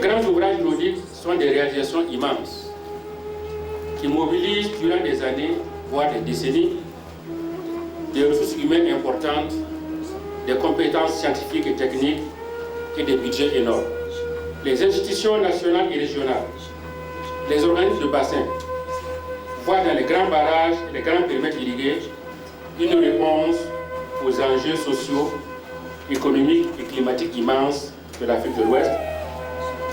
Les grands ouvrages hydrauliques sont des réalisations immenses qui mobilisent durant des années, voire des décennies, des ressources humaines importantes, des compétences scientifiques et techniques et des budgets énormes. Les institutions nationales et régionales, les organismes de bassin, voient dans les grands barrages et les grands périmètres irrigués une réponse aux enjeux sociaux, économiques et climatiques immenses de l'Afrique de l'Ouest,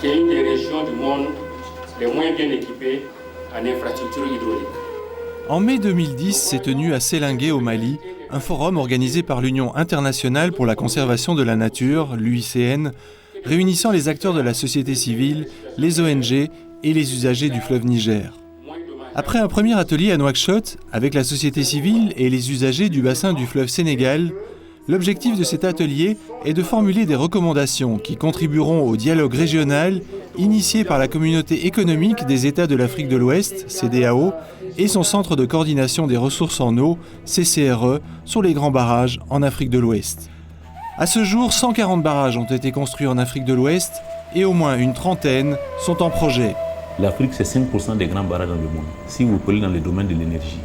qui est une des régions du monde les moins bien équipées en infrastructures hydrauliques. En mai 2010 s'est tenu à Sélingué au Mali un forum organisé par l'Union internationale pour la conservation de la nature, l'UICN, réunissant les acteurs de la société civile, les ONG et les usagers du fleuve Niger. Après un premier atelier à Nouakchott avec la société civile et les usagers du bassin du fleuve Sénégal, l'objectif de cet atelier est de formuler des recommandations qui contribueront au dialogue régional initié par la communauté économique des États de l'Afrique de l'Ouest, CEDEAO, et son centre de coordination des ressources en eau, CCRE, sur les grands barrages en Afrique de l'Ouest. À ce jour, 140 barrages ont été construits en Afrique de l'Ouest et au moins une trentaine sont en projet. L'Afrique, c'est 5% des grands barrages dans le monde, si vous prenez dans le domaine de l'énergie.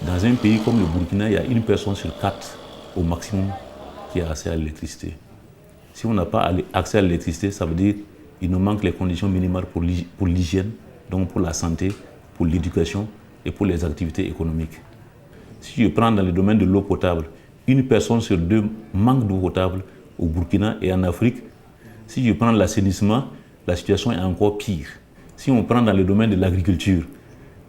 Dans un pays comme le Burkina, il y a une personne sur 4 au maximum qui a accès à l'électricité. Si on n'a pas accès à l'électricité, ça veut dire qu'il nous manque les conditions minimales pour l'hygiène, donc pour la santé, pour l'éducation et pour les activités économiques. Si je prends dans le domaine de l'eau potable, une personne sur 2 manque d'eau potable au Burkina et en Afrique. Si je prends l'assainissement, la situation est encore pire. Si on prend dans le domaine de l'agriculture,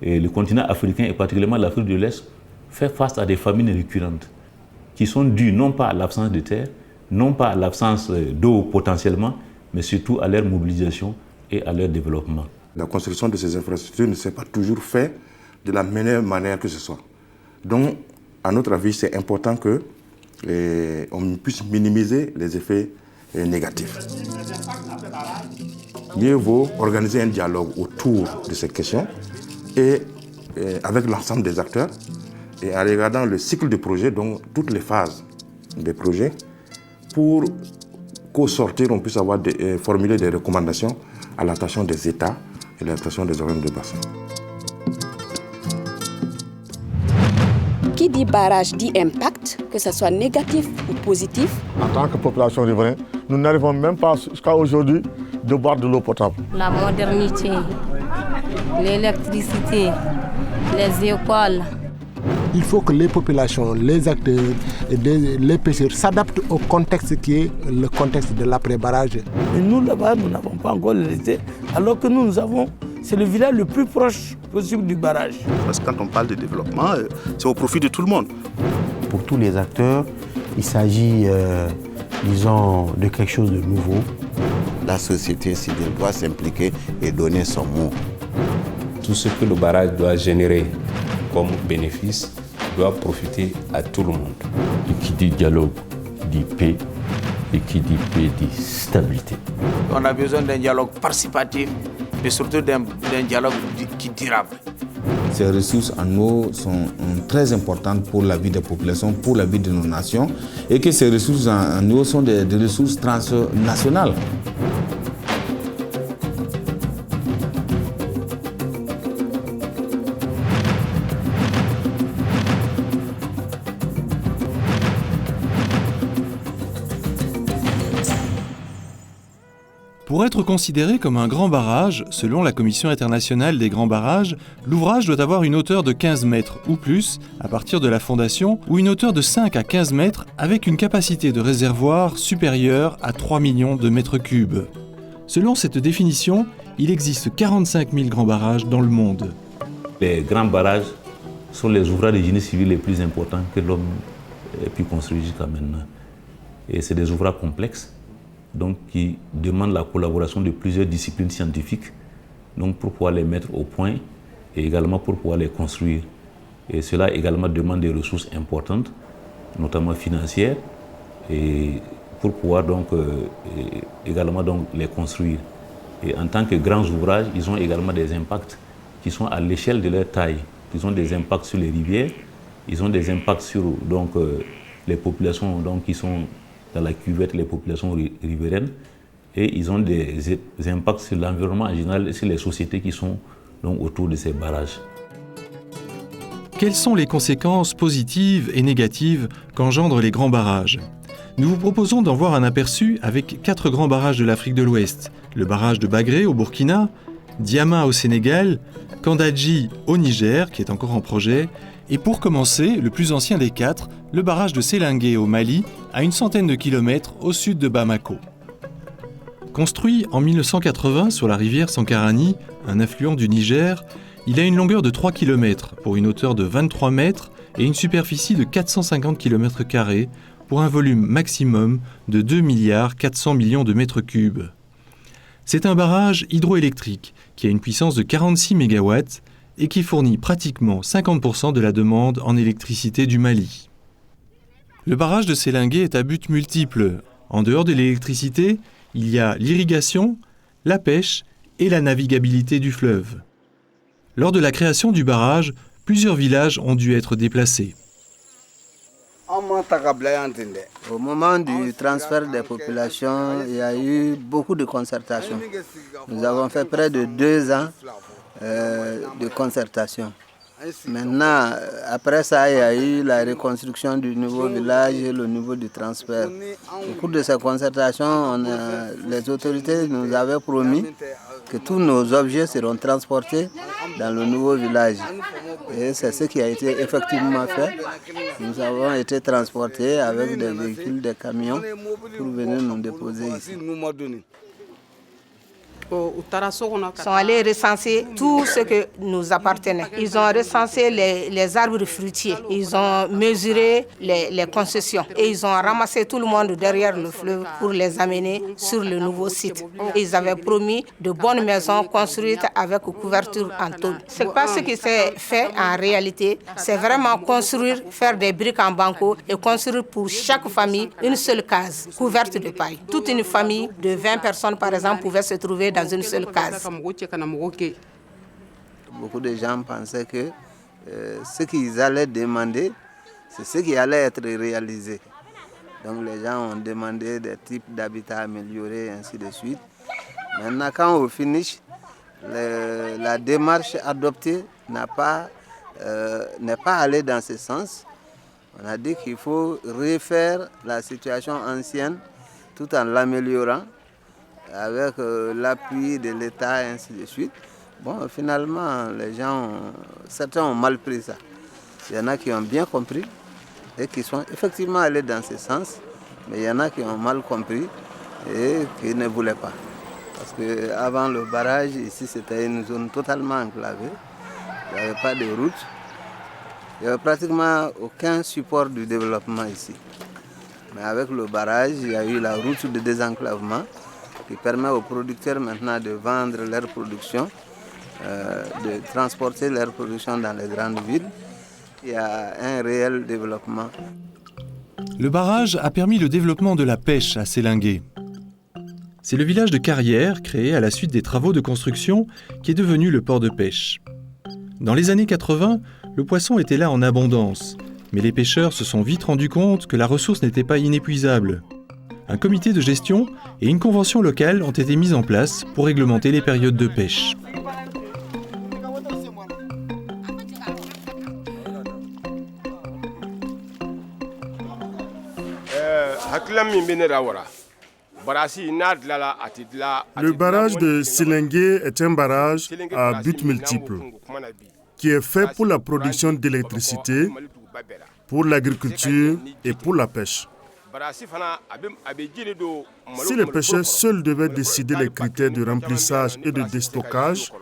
le continent africain et particulièrement l'Afrique de l'Est fait face à des famines récurrentes qui sont dues non pas à l'absence de terre, non pas à l'absence d'eau potentiellement, mais surtout à leur mobilisation et à leur développement. La construction de ces infrastructures ne s'est pas toujours faite de la meilleure manière que ce soit. Donc, à notre avis, c'est important qu'on puisse minimiser les effets négatifs. Mieux vaut organiser un dialogue autour de ces questions et avec l'ensemble des acteurs et en regardant le cycle de projet, donc toutes les phases des projets, pour qu'au sortir, on puisse formuler des recommandations à l'attention des États et à l'attention des organes de bassin. Qui dit barrage dit impact, que ce soit négatif ou positif. En tant que population riveraine, nous n'arrivons même pas jusqu'à aujourd'hui de boire de l'eau potable. La modernité, l'électricité, les écoles. Il faut que les populations, les acteurs, les pêcheurs s'adaptent au contexte qui est le contexte de l'après-barrage. Et nous là-bas, nous n'avons pas encore l'électricité, alors que nous avons, c'est le village le plus proche possible du barrage. Parce que quand on parle de développement, c'est au profit de tout le monde. Pour tous les acteurs, il s'agit, disons, de quelque chose de nouveau. La société civile doit s'impliquer et donner son mot. Tout ce que le barrage doit générer comme bénéfice doit profiter à tout le monde. Et qui dit dialogue dit paix, et qui dit paix dit stabilité. On a besoin d'un dialogue participatif, mais surtout d'un dialogue qui est durable. Ces ressources en eau sont très importantes pour la vie des populations, pour la vie de nos nations, et que ces ressources en eau sont des ressources transnationales. Pour être considéré comme un grand barrage, selon la Commission internationale des grands barrages, l'ouvrage doit avoir une hauteur de 15 mètres ou plus à partir de la fondation ou une hauteur de 5 à 15 mètres avec une capacité de réservoir supérieure à 3 millions de mètres cubes. Selon cette définition, il existe 45 000 grands barrages dans le monde. Les grands barrages sont les ouvrages de génie civil les plus importants que l'homme ait pu construire jusqu'à maintenant. Et c'est des ouvrages complexes, donc qui demandent la collaboration de plusieurs disciplines scientifiques, donc pour pouvoir les mettre au point et également pour pouvoir les construire. Et cela également demande des ressources importantes, notamment financières, et pour pouvoir donc également donc les construire. Et en tant que grands ouvrages, ils ont également des impacts qui sont à l'échelle de leur taille. Ils ont des impacts sur les rivières, ils ont des impacts sur les populations donc, qui sont dans la cuvette, les populations riveraines, et ils ont des impacts sur l'environnement en général et sur les sociétés qui sont donc autour de ces barrages. Quelles sont les conséquences positives et négatives qu'engendrent les grands barrages ? Nous vous proposons d'en voir un aperçu avec 4 grands barrages de l'Afrique de l'Ouest. Le barrage de Bagré au Burkina, Diama au Sénégal, Kandadji au Niger, qui est encore en projet, et pour commencer, le plus ancien des 4, le barrage de Sélingué au Mali, à une centaine de kilomètres au sud de Bamako. Construit en 1980 sur la rivière Sankarani, un affluent du Niger, il a une longueur de 3 km pour une hauteur de 23 mètres et une superficie de 450 km² pour un volume maximum de 2 400 milliards de mètres cubes. C'est un barrage hydroélectrique qui a une puissance de 46 MW et qui fournit pratiquement 50% de la demande en électricité du Mali. Le barrage de Sélingué est à but multiple. En dehors de l'électricité, il y a l'irrigation, la pêche et la navigabilité du fleuve. Lors de la création du barrage, plusieurs villages ont dû être déplacés. Au moment du transfert des populations, il y a eu beaucoup de concertation. Nous avons fait près de 2 ans de concertation. Maintenant, après ça, il y a eu la reconstruction du nouveau village et le niveau du transfert. Au cours de ces concertations, les autorités nous avaient promis que tous nos objets seront transportés dans le nouveau village. Et c'est ce qui a été effectivement fait. Nous avons été transportés avec des véhicules, des camions pour venir nous déposer ici. Sont allés recenser tout ce que nous appartenait. Ils ont recensé les arbres fruitiers. Ils ont mesuré les concessions. Et ils ont ramassé tout le monde derrière le fleuve pour les amener sur le nouveau site. Et ils avaient promis de bonnes maisons construites avec couverture en tôle. Ce n'est pas ce qui s'est fait en réalité. C'est vraiment construire, faire des briques en banco et construire pour chaque famille une seule case couverte de paille. Toute une famille de 20 personnes, par exemple, pouvait se trouver dans une seule case. Beaucoup de gens pensaient que ce qu'ils allaient demander, c'est ce qui allait être réalisé. Donc les gens ont demandé des types d'habitats améliorés et ainsi de suite. Maintenant, quand au finish, la démarche adoptée n'est pas allée dans ce sens. On a dit qu'il faut refaire la situation ancienne tout en l'améliorant, avec l'appui de l'État et ainsi de suite. Bon, finalement, certains ont mal pris ça. Il y en a qui ont bien compris et qui sont effectivement allés dans ce sens, mais il y en a qui ont mal compris et qui ne voulaient pas. Parce qu'avant le barrage, ici, c'était une zone totalement enclavée. Il n'y avait pas de route. Il n'y avait pratiquement aucun support du développement ici. Mais avec le barrage, il y a eu la route de désenclavement qui permet aux producteurs maintenant de vendre leur production, de transporter leur production dans les grandes villes. Il y a un réel développement. Le barrage a permis le développement de la pêche à Sélingué. C'est le village de Carrière, créé à la suite des travaux de construction, qui est devenu le port de pêche. Dans les années 80, le poisson était là en abondance, mais les pêcheurs se sont vite rendus compte que la ressource n'était pas inépuisable. Un comité de gestion et une convention locale ont été mis en place pour réglementer les périodes de pêche. Le barrage de Sélingué est un barrage à but multiple qui est fait pour la production d'électricité, pour l'agriculture et pour la pêche. Si les pêcheurs seuls devaient décider les critères de remplissage et de déstockage,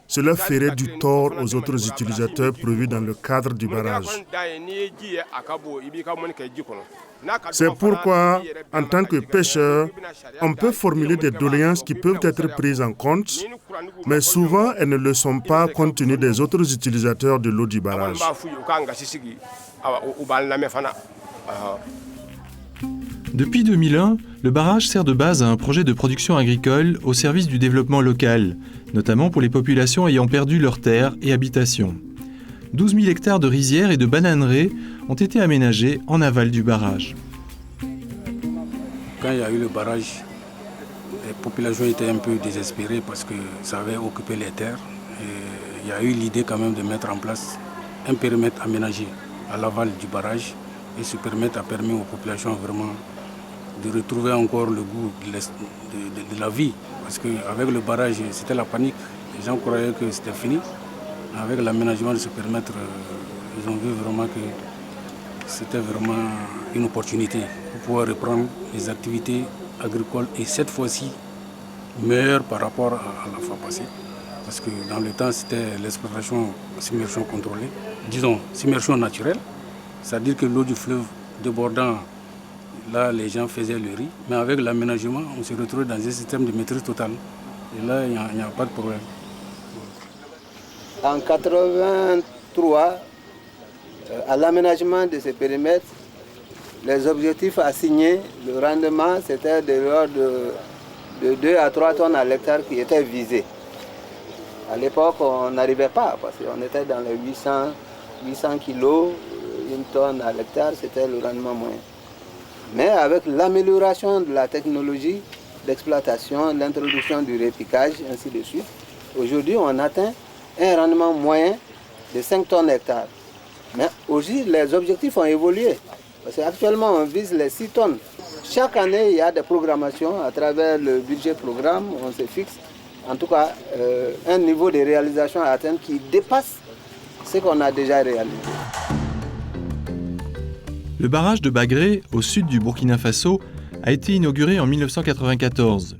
cela ferait du tort aux autres utilisateurs prévus dans le cadre du barrage. C'est pourquoi, en tant que pêcheur, on peut formuler des doléances qui peuvent être prises en compte, mais souvent elles ne le sont pas compte tenu des autres utilisateurs de l'eau du barrage. Depuis 2001, le barrage sert de base à un projet de production agricole au service du développement local, notamment pour les populations ayant perdu leurs terres et habitations. 12 000 hectares de rizières et de bananeraies ont été aménagés en aval du barrage. Quand il y a eu le barrage, les populations étaient un peu désespérées parce que ça avait occupé les terres. Et il y a eu l'idée quand même de mettre en place un périmètre aménagé à l'aval du barrage. Et ce périmètre a permis aux populations vraiment de retrouver encore le goût de la vie. Parce qu'avec le barrage, c'était la panique. Les gens croyaient que c'était fini. Avec l'aménagement de ce périmètre, ils ont vu vraiment que c'était vraiment une opportunité pour pouvoir reprendre les activités agricoles et cette fois-ci meilleures par rapport à la fois passée. Parce que dans le temps, c'était l'exploitation submersion contrôlée, disons submersion naturelle, c'est-à-dire que l'eau du fleuve débordant, là les gens faisaient le riz, mais avec l'aménagement, on se retrouve dans un système de maîtrise totale. Et là, il n'y a pas de problème. En 1983, à l'aménagement de ces périmètres, les objectifs assignés, le rendement, c'était de l'ordre de 2 à 3 tonnes à l'hectare qui étaient visés. À l'époque, on n'arrivait pas parce qu'on était dans les 800 kilos, 1 tonne à l'hectare, c'était le rendement moyen. Mais avec l'amélioration de la technologie d'exploitation, l'introduction du répiquage, ainsi de suite, aujourd'hui on atteint un rendement moyen de 5 tonnes hectare. Mais aujourd'hui, les objectifs ont évolué. Parce qu'actuellement, on vise les 6 tonnes. Chaque année, il y a des programmations à travers le budget programme. On se fixe, en tout cas, un niveau de réalisation à atteindre qui dépasse ce qu'on a déjà réalisé. Le barrage de Bagré, au sud du Burkina Faso, a été inauguré en 1994.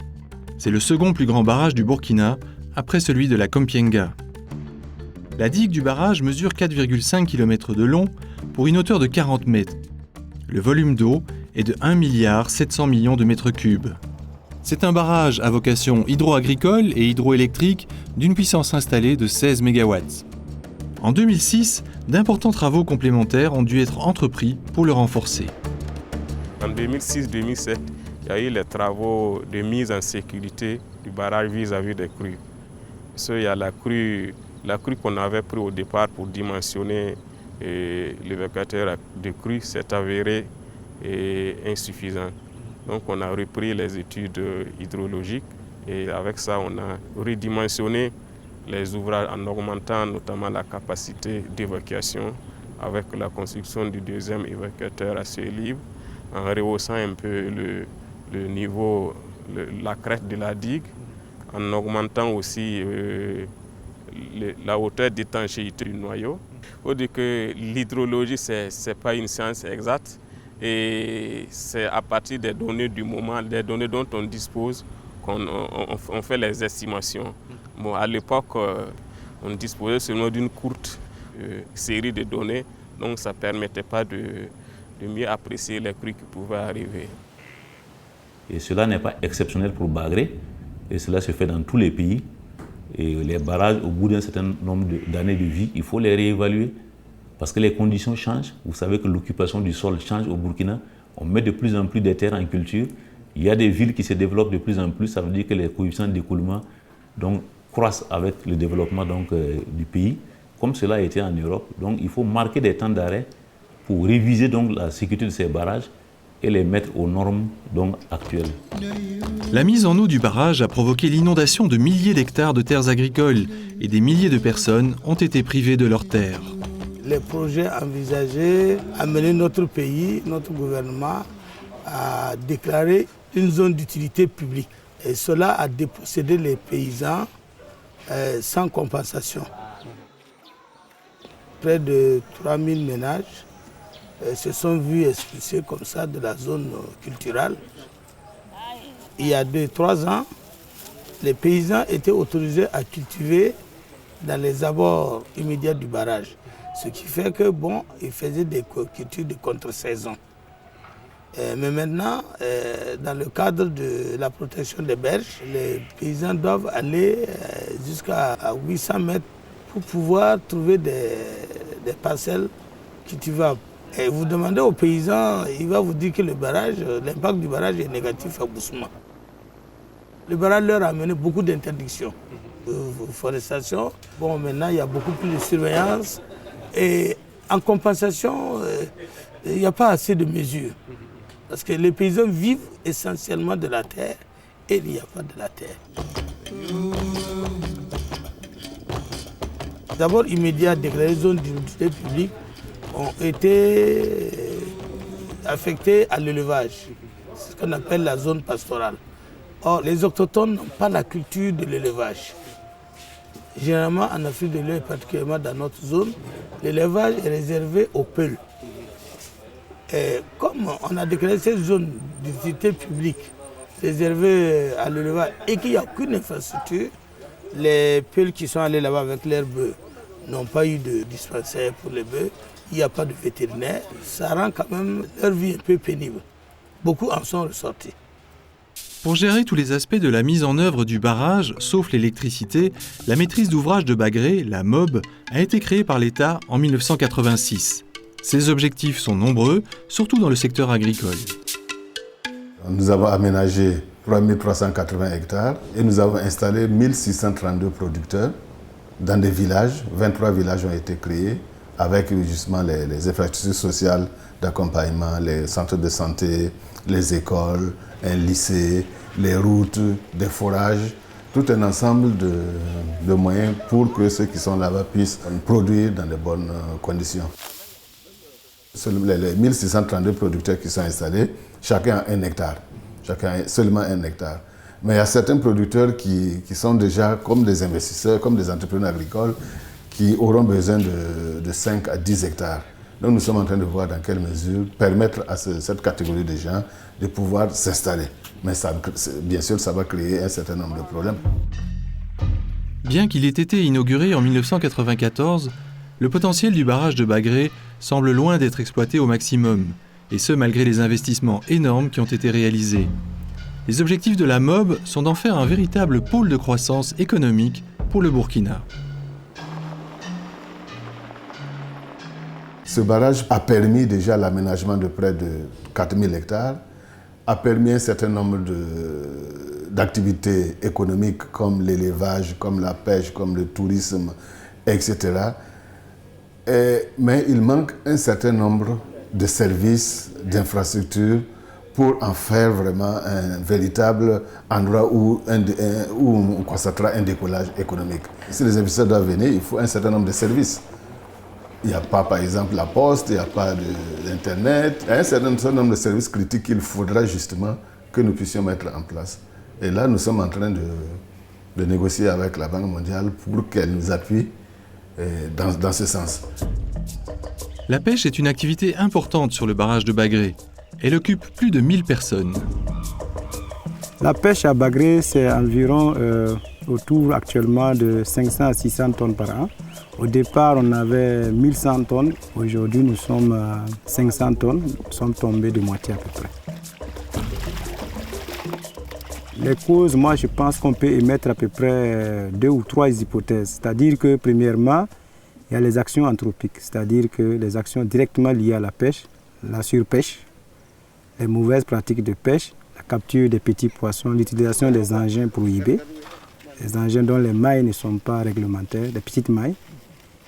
C'est le second plus grand barrage du Burkina, après celui de la Kompienga. La digue du barrage mesure 4,5 km de long pour une hauteur de 40 mètres. Le volume d'eau est de 1,7 milliard de mètres cubes. C'est un barrage à vocation hydro-agricole et hydroélectrique d'une puissance installée de 16 MW. En 2006, d'importants travaux complémentaires ont dû être entrepris pour le renforcer. En 2006-2007, il y a eu les travaux de mise en sécurité du barrage vis-à-vis des crues. Il y a la crue qu'on avait pris au départ pour dimensionner l'évacuateur de crue s'est avéré insuffisant. Donc on a repris les études hydrologiques et avec ça on a redimensionné les ouvrages en augmentant notamment la capacité d'évacuation avec la construction du deuxième évacuateur à ciel libre, en rehaussant un peu le niveau, la crête de la digue, en augmentant aussi la hauteur d'étanchéité du noyau. Il faut dire que l'hydrologie, ce n'est pas une science exacte et c'est à partir des données du moment, des données dont on dispose, qu'on fait les estimations. Bon, à l'époque, on disposait seulement d'une courte série de données, donc ça ne permettait pas de mieux apprécier les crues qui pouvaient arriver. Et cela n'est pas exceptionnel pour Bagré, et cela se fait dans tous les pays. Et les barrages, au bout d'un certain nombre d'années de vie, il faut les réévaluer parce que les conditions changent. Vous savez que l'occupation du sol change au Burkina. On met de plus en plus de terres en culture. Il y a des villes qui se développent de plus en plus. Ça veut dire que les coefficients d'écoulement croissent avec le développement du pays, comme cela a été en Europe. Donc il faut marquer des temps d'arrêt pour réviser la sécurité de ces barrages et les mettre aux normes actuelles. La mise en eau du barrage a provoqué l'inondation de milliers d'hectares de terres agricoles et des milliers de personnes ont été privées de leurs terres. Les projets envisagés amenaient notre pays, notre gouvernement, à déclarer une zone d'utilité publique. Et cela a dépossédé les paysans sans compensation. Près de 3000 ménages se sont vus expulsés comme ça de la zone culturelle. Il y a 2-3 ans, les paysans étaient autorisés à cultiver dans les abords immédiats du barrage. Ce qui fait que, ils faisaient des cultures de contre-saison. Mais maintenant, dans le cadre de la protection des berges, les paysans doivent aller jusqu'à 800 mètres pour pouvoir trouver des parcelles cultivables. Et vous demandez aux paysans, il va vous dire que l'impact du barrage est négatif à Boussouma. Le barrage leur a amené beaucoup d'interdictions. Forestation, maintenant il y a beaucoup plus de surveillance. Et en compensation, il n'y a pas assez de mesures. Parce que les paysans vivent essentiellement de la terre et il n'y a pas de la terre. D'abord, immédiat, les zones d'utilité publique ont été affectées à l'élevage. C'est ce qu'on appelle la zone pastorale. Or, les autochtones n'ont pas la culture de l'élevage. Généralement, en Afrique de l'Ouest, particulièrement dans notre zone, l'élevage est réservé aux peuls. Et comme on a déclaré cette zone d'utilité publique réservée à l'élevage et qu'il n'y a aucune infrastructure, les peuls qui sont allés là-bas avec leurs bœufs n'ont pas eu de dispensaire pour les bœufs, il n'y a pas de vétérinaire, ça rend quand même leur vie un peu pénible. Beaucoup en sont ressortis. Pour gérer tous les aspects de la mise en œuvre du barrage, sauf l'électricité, la maîtrise d'ouvrage de Bagré, la MOB, a été créée par l'État en 1986. Ses objectifs sont nombreux, surtout dans le secteur agricole. Nous avons aménagé 3380 hectares et nous avons installé 1632 producteurs dans des villages. 23 villages ont été créés avec justement les infrastructures sociales d'accompagnement, les centres de santé, les écoles, un lycée, les routes, des forages, tout un ensemble de moyens pour que ceux qui sont là-bas puissent produire dans de bonnes conditions. Les 1632 producteurs qui sont installés, chacun a 1 hectare. Chacun a seulement 1 hectare. Mais il y a certains producteurs qui sont déjà comme des investisseurs, comme des entrepreneurs agricoles, qui auront besoin de 5 à 10 hectares. Donc nous sommes en train de voir dans quelle mesure permettre à cette catégorie de gens de pouvoir s'installer. Mais ça, bien sûr, ça va créer un certain nombre de problèmes. Bien qu'il ait été inauguré en 1994, le potentiel du barrage de Bagré semble loin d'être exploité au maximum, et ce malgré les investissements énormes qui ont été réalisés. Les objectifs de la MOB sont d'en faire un véritable pôle de croissance économique pour le Burkina. Ce barrage a permis déjà l'aménagement de près de 4000 hectares, a permis un certain nombre d'activités économiques comme l'élevage, comme la pêche, comme le tourisme, etc. Mais il manque un certain nombre de services, d'infrastructures pour en faire vraiment un véritable endroit où on constatera un décollage économique. Si les investisseurs doivent venir, il faut un certain nombre de services. Il n'y a pas, par exemple, la poste, il n'y a pas d'Internet. Il y a un certain nombre de services critiques qu'il faudra justement que nous puissions mettre en place. Et là, nous sommes en train de négocier avec la Banque mondiale pour qu'elle nous appuie dans ce sens. La pêche est une activité importante sur le barrage de Bagré. Elle occupe plus de 1000 personnes. La pêche à Bagré, c'est environ autour actuellement de 500 à 600 tonnes par an. Au départ, on avait 1100 tonnes. Aujourd'hui, nous sommes à 500 tonnes. Nous sommes tombés de moitié à peu près. Les causes, moi, je pense qu'on peut émettre à peu près 2 ou 3 hypothèses. C'est-à-dire que, premièrement, il y a les actions anthropiques, c'est-à-dire que les actions directement liées à la pêche, la surpêche, les mauvaises pratiques de pêche, la capture des petits poissons, l'utilisation des engins prohibés, les engins dont les mailles ne sont pas réglementaires, des petites mailles.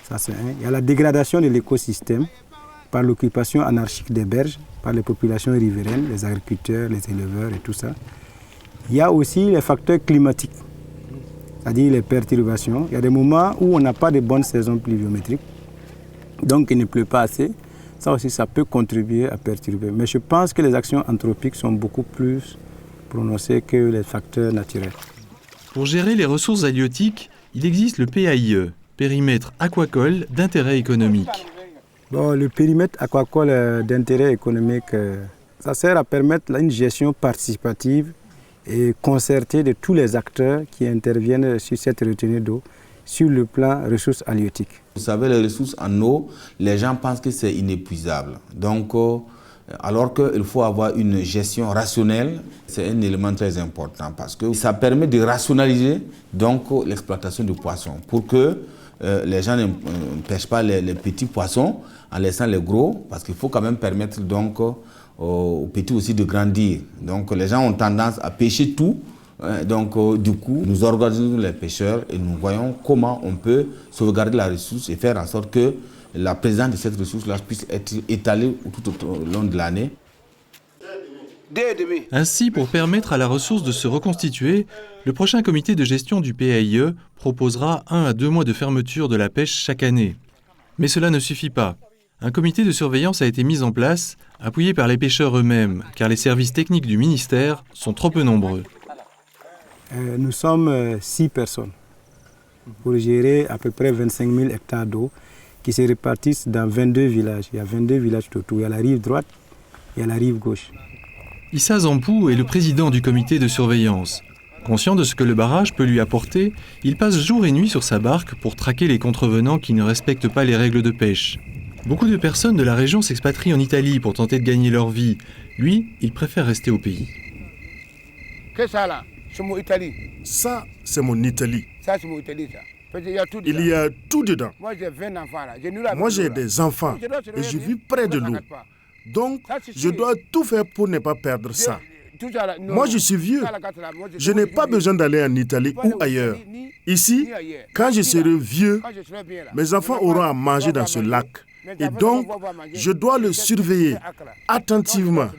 Ça, c'est un. Il y a la dégradation de l'écosystème par l'occupation anarchique des berges, par les populations riveraines, les agriculteurs, les éleveurs et tout ça. Il y a aussi les facteurs climatiques, c'est-à-dire les perturbations. Il y a des moments où on n'a pas de bonnes saisons pluviométriques, donc il ne pleut pas assez. Ça aussi, ça peut contribuer à perturber. Mais je pense que les actions anthropiques sont beaucoup plus prononcées que les facteurs naturels. Pour gérer les ressources halieutiques, il existe le PAIE, périmètre aquacole d'intérêt économique. Bon, le périmètre aquacole d'intérêt économique, ça sert à permettre une gestion participative et concertée de tous les acteurs qui interviennent sur cette retenue d'eau sur le plan ressources halieutiques. Vous savez, les ressources en eau, les gens pensent que c'est inépuisable. Donc, alors qu'il faut avoir une gestion rationnelle, c'est un élément très important parce que ça permet de rationaliser l'exploitation du poisson pour que les gens ne pêchent pas les petits poissons en laissant les gros, parce qu'il faut quand même permettre aux petits aussi de grandir. Donc les gens ont tendance à pêcher tout. Du coup, nous organisons les pêcheurs et nous voyons comment on peut sauvegarder la ressource et faire en sorte que la présence de cette ressource-là puisse être étalée tout au long de l'année. Ainsi, pour permettre à la ressource de se reconstituer, le prochain comité de gestion du PAIE proposera 1 à 2 mois de fermeture de la pêche chaque année. Mais cela ne suffit pas. Un comité de surveillance a été mis en place, appuyé par les pêcheurs eux-mêmes, car les services techniques du ministère sont trop peu nombreux. Nous sommes 6 personnes pour gérer à peu près 25 000 hectares d'eau qui se répartissent dans 22 villages. Il y a 22 villages autour. Il y a la rive droite et la rive gauche. Issa Zampou est le président du comité de surveillance. Conscient de ce que le barrage peut lui apporter, il passe jour et nuit sur sa barque pour traquer les contrevenants qui ne respectent pas les règles de pêche. Beaucoup de personnes de la région s'expatrient en Italie pour tenter de gagner leur vie. Lui, il préfère rester au pays. Qu'est-ce que ça là? C'est mon Italie. Ça, c'est mon Italie. Ça, c'est mon Italie, ça. Il y a tout dedans. Moi, j'ai 20 enfants là. Moi, j'ai des enfants et je vis près de l'eau. Donc, je dois tout faire pour ne pas perdre ça. Moi, je suis vieux. Je n'ai pas besoin d'aller en Italie ou ailleurs. Ici, quand je serai vieux, mes enfants auront à manger dans ce lac. Et donc, je dois le surveiller attentivement,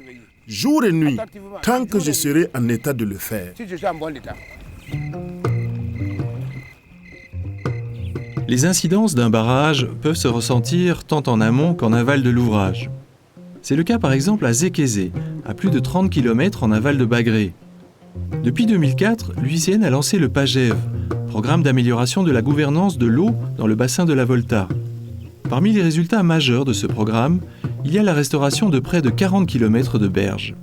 jour et nuit, tant que je serai en état de le faire. Les incidences d'un barrage peuvent se ressentir tant en amont qu'en aval de l'ouvrage. C'est le cas par exemple à Zékézé, à plus de 30 km en aval de Bagré. Depuis 2004, l'UICN a lancé le PAGEV, programme d'amélioration de la gouvernance de l'eau dans le bassin de la Volta. Parmi les résultats majeurs de ce programme, il y a la restauration de près de 40 km de berges.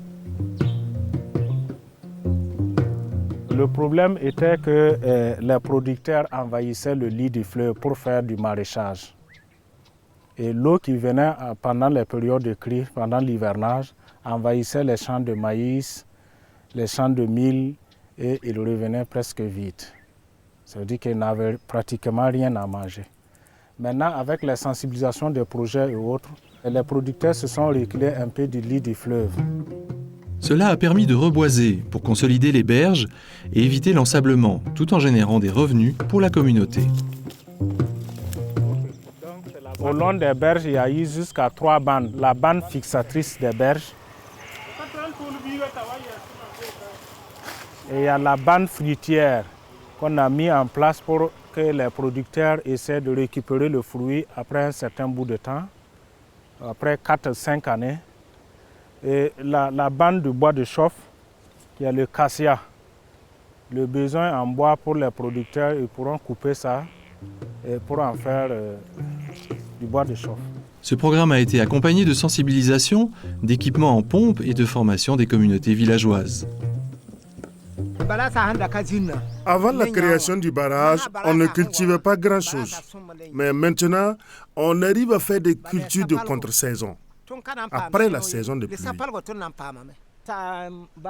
Le problème était que les producteurs envahissaient le lit du fleuve pour faire du maraîchage. Et l'eau qui venait pendant les périodes de crue, pendant l'hivernage, envahissait les champs de maïs, les champs de mil, et il revenait presque vide. Ça veut dire qu'ils n'avaient pratiquement rien à manger. Maintenant, avec la sensibilisation des projets et autres, les producteurs se sont reculés un peu du lit du fleuve. Cela a permis de reboiser pour consolider les berges et éviter l'ensablement, tout en générant des revenus pour la communauté. Au long des berges, il y a eu jusqu'à 3 bandes. La bande fixatrice des berges. Et il y a la bande fruitière qu'on a mis en place pour que les producteurs essaient de récupérer le fruit après un certain bout de temps, après 4-5 années. Et la bande de bois de chauffe, il y a le cassia. Le besoin en bois pour les producteurs, ils pourront couper ça et pour en faire du bois de chauffe. Ce programme a été accompagné de sensibilisation, d'équipements en pompe et de formation des communautés villageoises. Avant la création du barrage, on ne cultivait pas grand-chose. Mais maintenant, on arrive à faire des cultures de contre-saison, après la saison de pluie.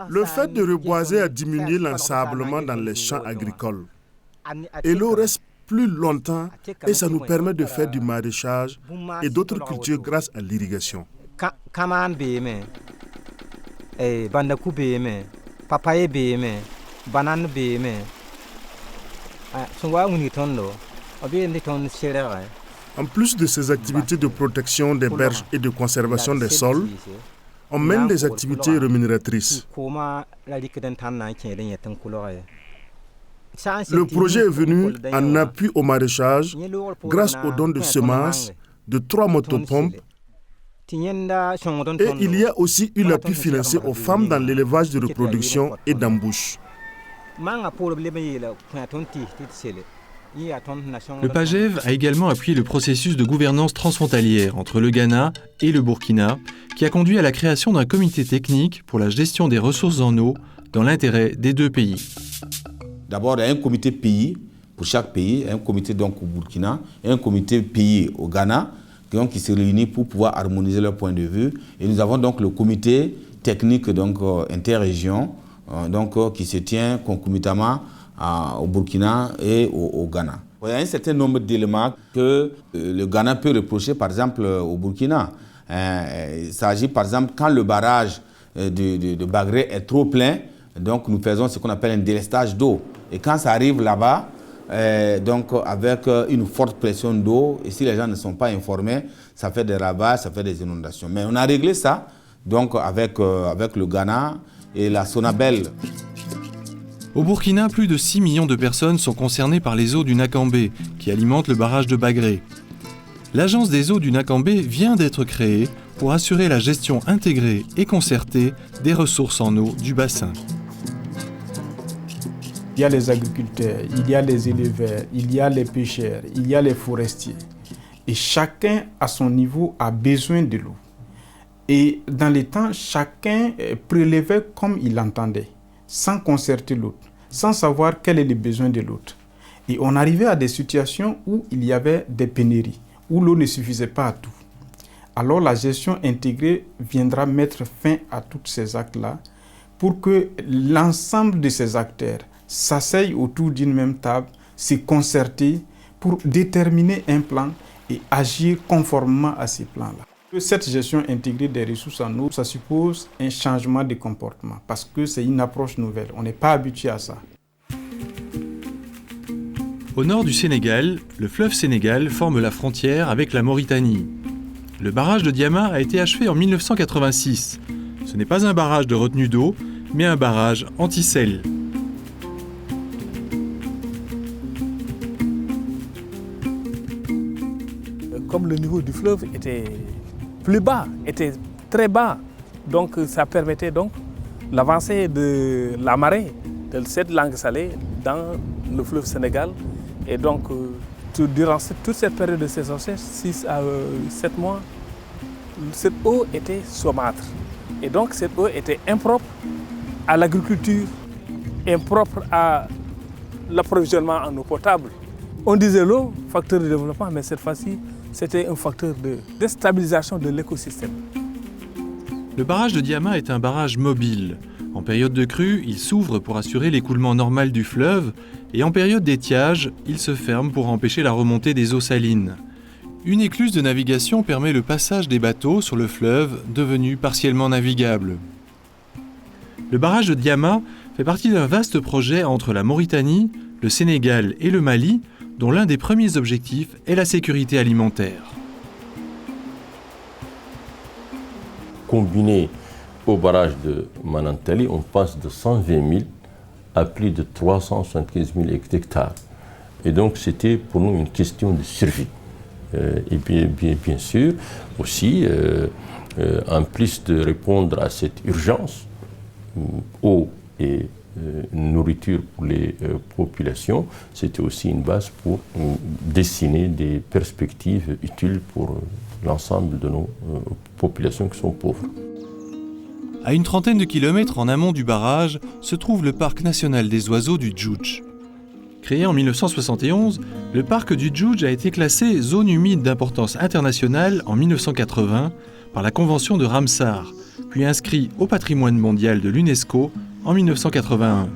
Le fait de reboiser a diminué l'ensablement dans les champs agricoles. Et l'eau reste plus longtemps et ça nous permet de faire du maraîchage et d'autres cultures grâce à l'irrigation. En plus de ces activités de protection des berges et de conservation des sols, on mène des activités rémunératrices. Le projet est venu en appui au maraîchage grâce aux dons de semences, de 3 motopompes. Et il y a aussi eu l'appui financier aux femmes dans l'élevage de reproduction et d'embauche. Le PAGEV a également appuyé le processus de gouvernance transfrontalière entre le Ghana et le Burkina, qui a conduit à la création d'un comité technique pour la gestion des ressources en eau dans l'intérêt des 2 pays. D'abord, il y a un comité pays pour chaque pays, un comité donc au Burkina et un comité pays au Ghana, donc, qui se réunissent pour pouvoir harmoniser leurs points de vue. Et nous avons donc le comité technique donc, interrégion qui se tient concomitamment au Burkina et au Ghana. Il y a un certain nombre d'éléments que le Ghana peut reprocher, par exemple, au Burkina. Il s'agit, par exemple, quand le barrage de Bagré est trop plein, donc nous faisons ce qu'on appelle un délestage d'eau. Et quand ça arrive là-bas, avec une forte pression d'eau, et si les gens ne sont pas informés, ça fait des ravages, ça fait des inondations. Mais on a réglé ça. donc avec le Ghana et la Sonabel. Au Burkina, plus de 6 millions de personnes sont concernées par les eaux du Nakambé, qui alimentent le barrage de Bagré. L'agence des eaux du Nakambé vient d'être créée pour assurer la gestion intégrée et concertée des ressources en eau du bassin. Il y a les agriculteurs, il y a les éleveurs, il y a les pêcheurs, il y a les forestiers. Et chacun, à son niveau, a besoin de l'eau. Et dans les temps, chacun prélevait comme il l'entendait, sans concerter l'autre, sans savoir quel est le besoin de l'autre. Et on arrivait à des situations où il y avait des pénuries, où l'eau ne suffisait pas à tout. Alors la gestion intégrée viendra mettre fin à tous ces actes-là pour que l'ensemble de ces acteurs s'asseyent autour d'une même table, se concerter pour déterminer un plan et agir conformément à ces plans-là. Cette gestion intégrée des ressources en eau, ça suppose un changement de comportement parce que c'est une approche nouvelle. On n'est pas habitué à ça. Au nord du Sénégal, le fleuve Sénégal forme la frontière avec la Mauritanie. Le barrage de Diama a été achevé en 1986. Ce n'est pas un barrage de retenue d'eau, mais un barrage anti-sel. Comme le niveau du fleuve était plus bas, était très bas, donc ça permettait donc l'avancée de la marée, de cette langue salée dans le fleuve Sénégal. Et donc, durant toute cette période de saison sèche, 6 à 7 mois, cette eau était saumâtre. Et donc, cette eau était impropre à l'agriculture, impropre à l'approvisionnement en eau potable. On disait l'eau, facteur de développement, mais cette fois-ci, c'était un facteur de déstabilisation de l'écosystème. Le barrage de Diama est un barrage mobile. En période de crue, il s'ouvre pour assurer l'écoulement normal du fleuve et en période d'étiage, il se ferme pour empêcher la remontée des eaux salines. Une écluse de navigation permet le passage des bateaux sur le fleuve devenu partiellement navigable. Le barrage de Diama fait partie d'un vaste projet entre la Mauritanie, le Sénégal et le Mali, dont l'un des premiers objectifs est la sécurité alimentaire. Combiné au barrage de Manantali, on passe de 120 000 à plus de 375 000 hectares. Et donc c'était pour nous une question de survie. Et bien sûr, aussi, en plus de répondre à cette urgence, eau et nourriture pour les populations, c'était aussi une base pour dessiner des perspectives utiles pour l'ensemble de nos populations qui sont pauvres. À une trentaine de kilomètres en amont du barrage se trouve le parc national des oiseaux du Djoudj. Créé en 1971, le parc du Djoudj a été classé zone humide d'importance internationale en 1980 par la Convention de Ramsar, puis inscrit au patrimoine mondial de l'UNESCO en 1981.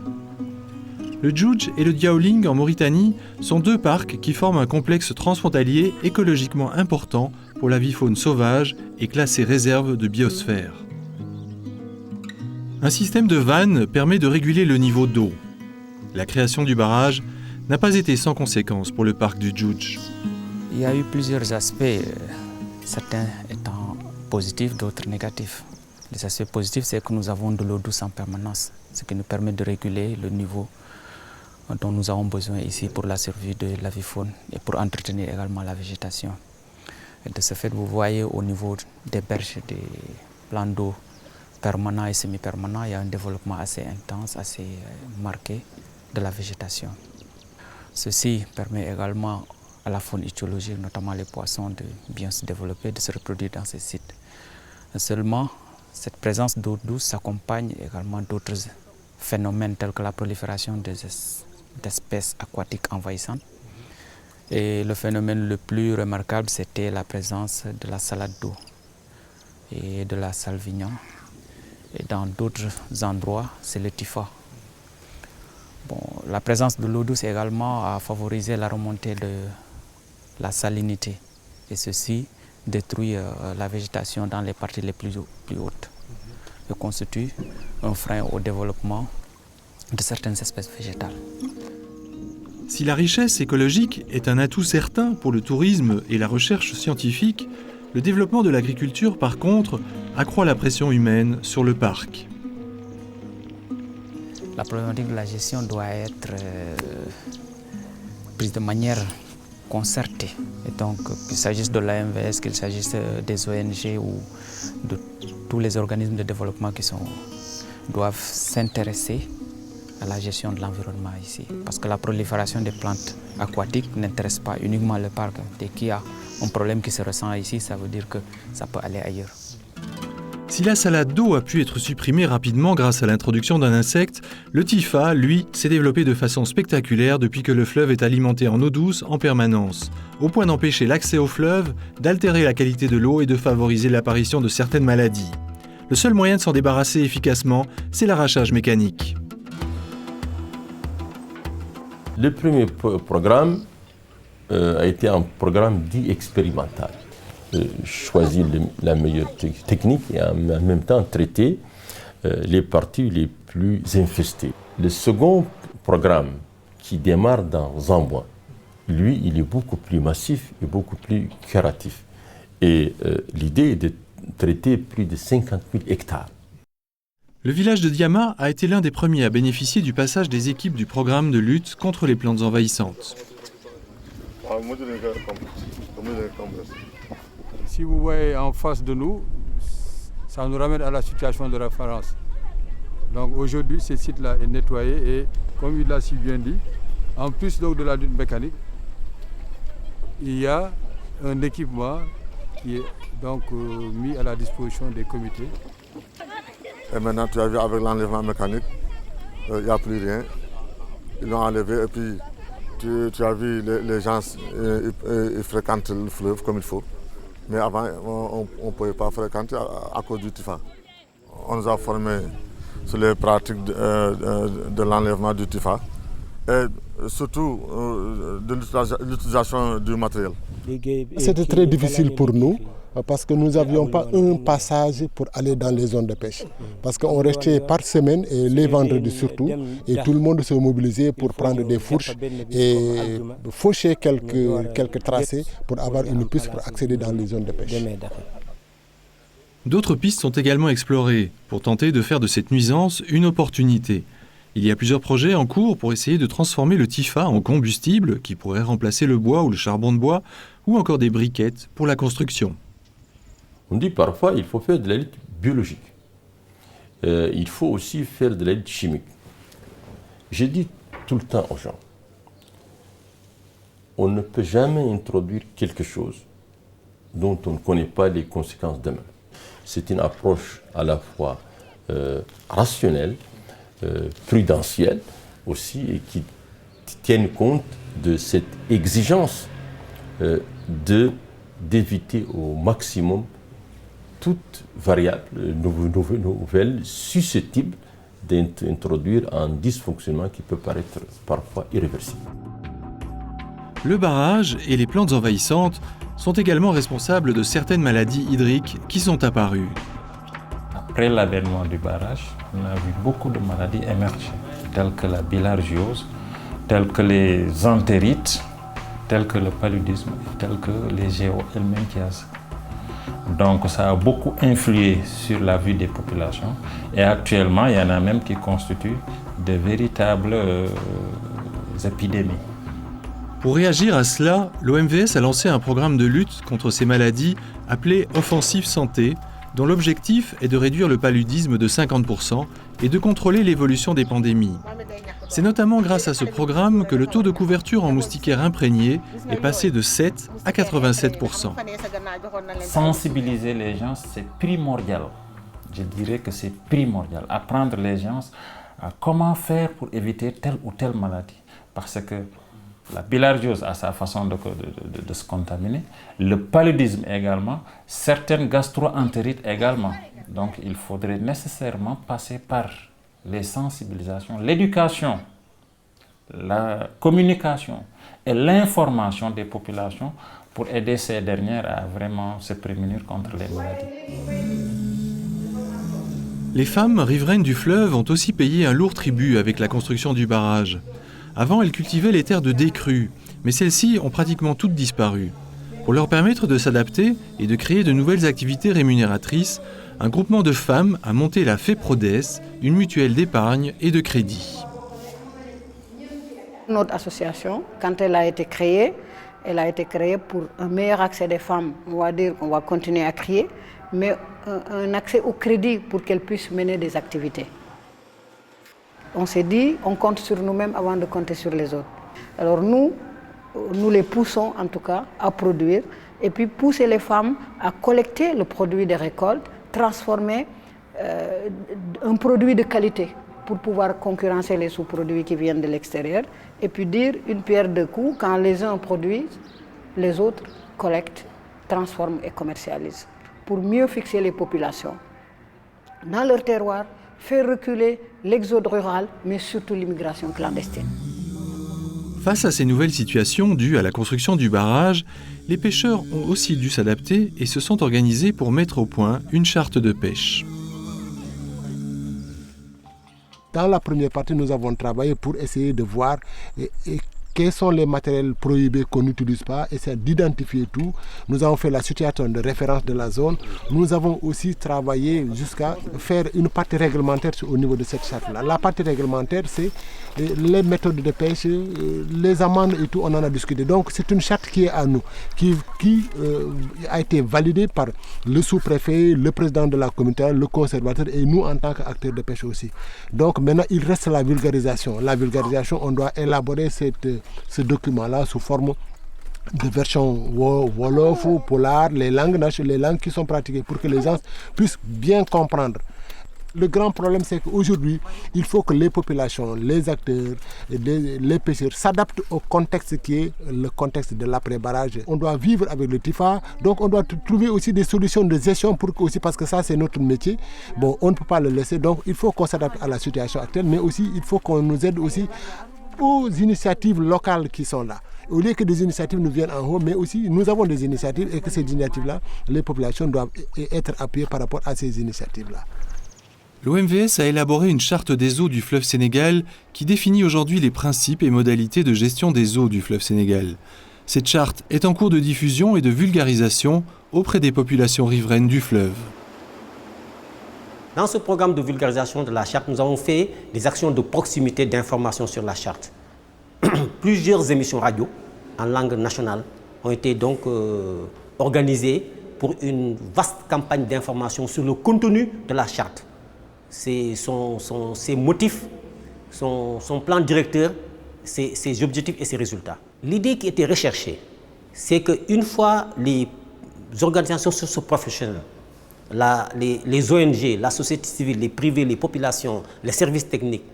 Le Djoudj et le Diaoling en Mauritanie sont deux parcs qui forment un complexe transfrontalier écologiquement important pour la vie faune sauvage et classé réserve de biosphère. Un système de vannes permet de réguler le niveau d'eau. La création du barrage n'a pas été sans conséquences pour le parc du Djoudj. Il y a eu plusieurs aspects, certains étant positifs, d'autres négatifs. Les aspects positifs, c'est que nous avons de l'eau douce en permanence, ce qui nous permet de réguler le niveau dont nous avons besoin ici pour la survie de la vie faune et pour entretenir également la végétation. Et de ce fait, vous voyez au niveau des berges, des plans d'eau permanents et semi-permanents, il y a un développement assez intense, assez marqué de la végétation. Ceci permet également à la faune ichthyologique, notamment les poissons, de bien se développer, de se reproduire dans ces sites. Seulement, cette présence d'eau douce s'accompagne également d'autres phénomènes tels que la prolifération d'espèces aquatiques envahissantes. Et le phénomène le plus remarquable, c'était la présence de la salade d'eau et de la salvignon. Et dans d'autres endroits, c'est le typha. Bon, la présence de l'eau douce également a favorisé la remontée de la salinité. Et ceci détruit la végétation dans les parties les plus hautes. Et constitue un frein au développement de certaines espèces végétales. Si la richesse écologique est un atout certain pour le tourisme et la recherche scientifique, le développement de l'agriculture, par contre, accroît la pression humaine sur le parc. La problématique de la gestion doit être prise de manière concertée. Et donc, qu'il s'agisse de l'AMVS, qu'il s'agisse des ONG ou de tous les organismes de développement qui doivent s'intéresser à la gestion de l'environnement ici. Parce que la prolifération des plantes aquatiques n'intéresse pas uniquement le parc. Dès qu'il y a un problème qui se ressent ici, ça veut dire que ça peut aller ailleurs. Si la salade d'eau a pu être supprimée rapidement grâce à l'introduction d'un insecte, le TIFA, lui, s'est développé de façon spectaculaire depuis que le fleuve est alimenté en eau douce en permanence, au point d'empêcher l'accès au fleuve, d'altérer la qualité de l'eau et de favoriser l'apparition de certaines maladies. Le seul moyen de s'en débarrasser efficacement, c'est l'arrachage mécanique. Le premier programme a été un programme dit expérimental. Choisir la meilleure technique et en même temps traiter les parties les plus infestées. Le second programme qui démarre dans Zambouan, lui, il est beaucoup plus massif et beaucoup plus curatif. Et l'idée est de traiter plus de 50 000 hectares. Le village de Diama a été l'un des premiers à bénéficier du passage des équipes du programme de lutte contre les plantes envahissantes. Si vous voyez en face de nous, ça nous ramène à la situation de référence. Donc aujourd'hui, ce site-là est nettoyé et, comme il l'a si bien dit, en plus donc de la lutte mécanique, il y a un équipement qui est donc mis à la disposition des comités. Et maintenant, tu as vu avec l'enlèvement mécanique, il n'y a plus rien. Ils l'ont enlevé et puis tu as vu les gens ils fréquentent le fleuve comme il faut. Mais avant, on ne pouvait pas fréquenter à cause du TIFA. On nous a formés sur les pratiques de l'enlèvement du TIFA et surtout de l'utilisation du matériel. C'était très difficile pour nous parce que nous n'avions pas un passage pour aller dans les zones de pêche. Parce qu'on restait par semaine, et les vendredis surtout, et tout le monde se mobilisait pour prendre des fourches et faucher quelques tracés pour avoir une piste pour accéder dans les zones de pêche. D'autres pistes sont également explorées pour tenter de faire de cette nuisance une opportunité. Il y a plusieurs projets en cours pour essayer de transformer le TIFA en combustible qui pourrait remplacer le bois ou le charbon de bois ou encore des briquettes pour la construction. On dit parfois qu'il faut faire de la lutte biologique. Il faut aussi faire de la lutte chimique. Je dis tout le temps aux gens, on ne peut jamais introduire quelque chose dont on ne connaît pas les conséquences demain. C'est une approche à la fois rationnelle, prudentielle aussi, et qui tienne compte de cette exigence d'éviter au maximum toute variable nouvelle susceptible d'introduire un dysfonctionnement qui peut paraître parfois irréversible. Le barrage et les plantes envahissantes sont également responsables de certaines maladies hydriques qui sont apparues. Après l'avènement du barrage, on a vu beaucoup de maladies émerger, telles que la bilharziose, telles que les entérites, telles que le paludisme, telles que les géohelminthiases. Donc ça a beaucoup influé sur la vie des populations et actuellement il y en a même qui constituent de véritables épidémies. Pour réagir à cela, l'OMVS a lancé un programme de lutte contre ces maladies appelé Offensive Santé, dont l'objectif est de réduire le paludisme de 50% et de contrôler l'évolution des pandémies. C'est notamment grâce à ce programme que le taux de couverture en moustiquaires imprégnés est passé de 7 à 87%. Sensibiliser les gens, c'est primordial. Je dirais que c'est primordial. Apprendre les gens à comment faire pour éviter telle ou telle maladie. Parce que la bilharziose a sa façon de se contaminer, le paludisme également, certaines gastro-entérites également. Donc il faudrait nécessairement passer par les sensibilisations, l'éducation, la communication et l'information des populations pour aider ces dernières à vraiment se prémunir contre les maladies. Les femmes riveraines du fleuve ont aussi payé un lourd tribut avec la construction du barrage. Avant, elles cultivaient les terres de décrue, mais celles-ci ont pratiquement toutes disparu. Pour leur permettre de s'adapter et de créer de nouvelles activités rémunératrices, un groupement de femmes a monté la FEPRODES, une mutuelle d'épargne et de crédit. Notre association, quand elle a été créée pour un meilleur accès des femmes. On va dire qu'on va continuer à créer, mais un accès au crédit pour qu'elles puissent mener des activités. On s'est dit, on compte sur nous-mêmes avant de compter sur les autres. Alors nous les poussons en tout cas à produire et puis pousser les femmes à collecter le produit des récoltes, transformer un produit de qualité pour pouvoir concurrencer les sous-produits qui viennent de l'extérieur et puis dire une pierre deux coups, quand les uns produisent, les autres collectent, transforment et commercialisent pour mieux fixer les populations dans leur terroir, faire reculer l'exode rural, mais surtout l'immigration clandestine. Face à ces nouvelles situations dues à la construction du barrage, les pêcheurs ont aussi dû s'adapter et se sont organisés pour mettre au point une charte de pêche. Dans la première partie, nous avons travaillé pour essayer de voir quels sont les matériels prohibés qu'on n'utilise pas, essayer d'identifier tout. Nous avons fait la situation de référence de la zone. Nous avons aussi travaillé jusqu'à faire une partie réglementaire au niveau de cette charte-là. La partie réglementaire, c'est les méthodes de pêche, les amendes et tout, on en a discuté. Donc c'est une charte qui est à nous, qui a été validée par le sous-préfet, le président de la communauté, le conservateur et nous en tant qu'acteurs de pêche aussi. Donc maintenant, il reste la vulgarisation. La vulgarisation, on doit élaborer ce document-là sous forme de version Wolof ou Polar, les langues qui sont pratiquées pour que les gens puissent bien comprendre. Le grand problème, c'est qu'aujourd'hui, il faut que les populations, les acteurs, les pêcheurs s'adaptent au contexte qui est le contexte de l'après-barrage. On doit vivre avec le TIFA, donc on doit trouver aussi des solutions de gestion parce que ça, c'est notre métier. Bon, on ne peut pas le laisser, donc il faut qu'on s'adapte à la situation actuelle, mais aussi il faut qu'on nous aide aussi aux initiatives locales qui sont là. Au lieu que des initiatives nous viennent en haut, mais aussi nous avons des initiatives et que ces initiatives-là, les populations doivent être appuyées par rapport à ces initiatives-là. L'OMVS a élaboré une charte des eaux du fleuve Sénégal qui définit aujourd'hui les principes et modalités de gestion des eaux du fleuve Sénégal. Cette charte est en cours de diffusion et de vulgarisation auprès des populations riveraines du fleuve. Dans ce programme de vulgarisation de la charte, nous avons fait des actions de proximité d'information sur la charte. Plusieurs émissions radio en langue nationale ont été donc organisées pour une vaste campagne d'information sur le contenu de la charte. Ses motifs, son plan directeur, ses objectifs et ses résultats. L'idée qui était recherchée, c'est qu'une fois les organisations socio-professionnelles, les ONG, la société civile, les privés, les populations, les services techniques,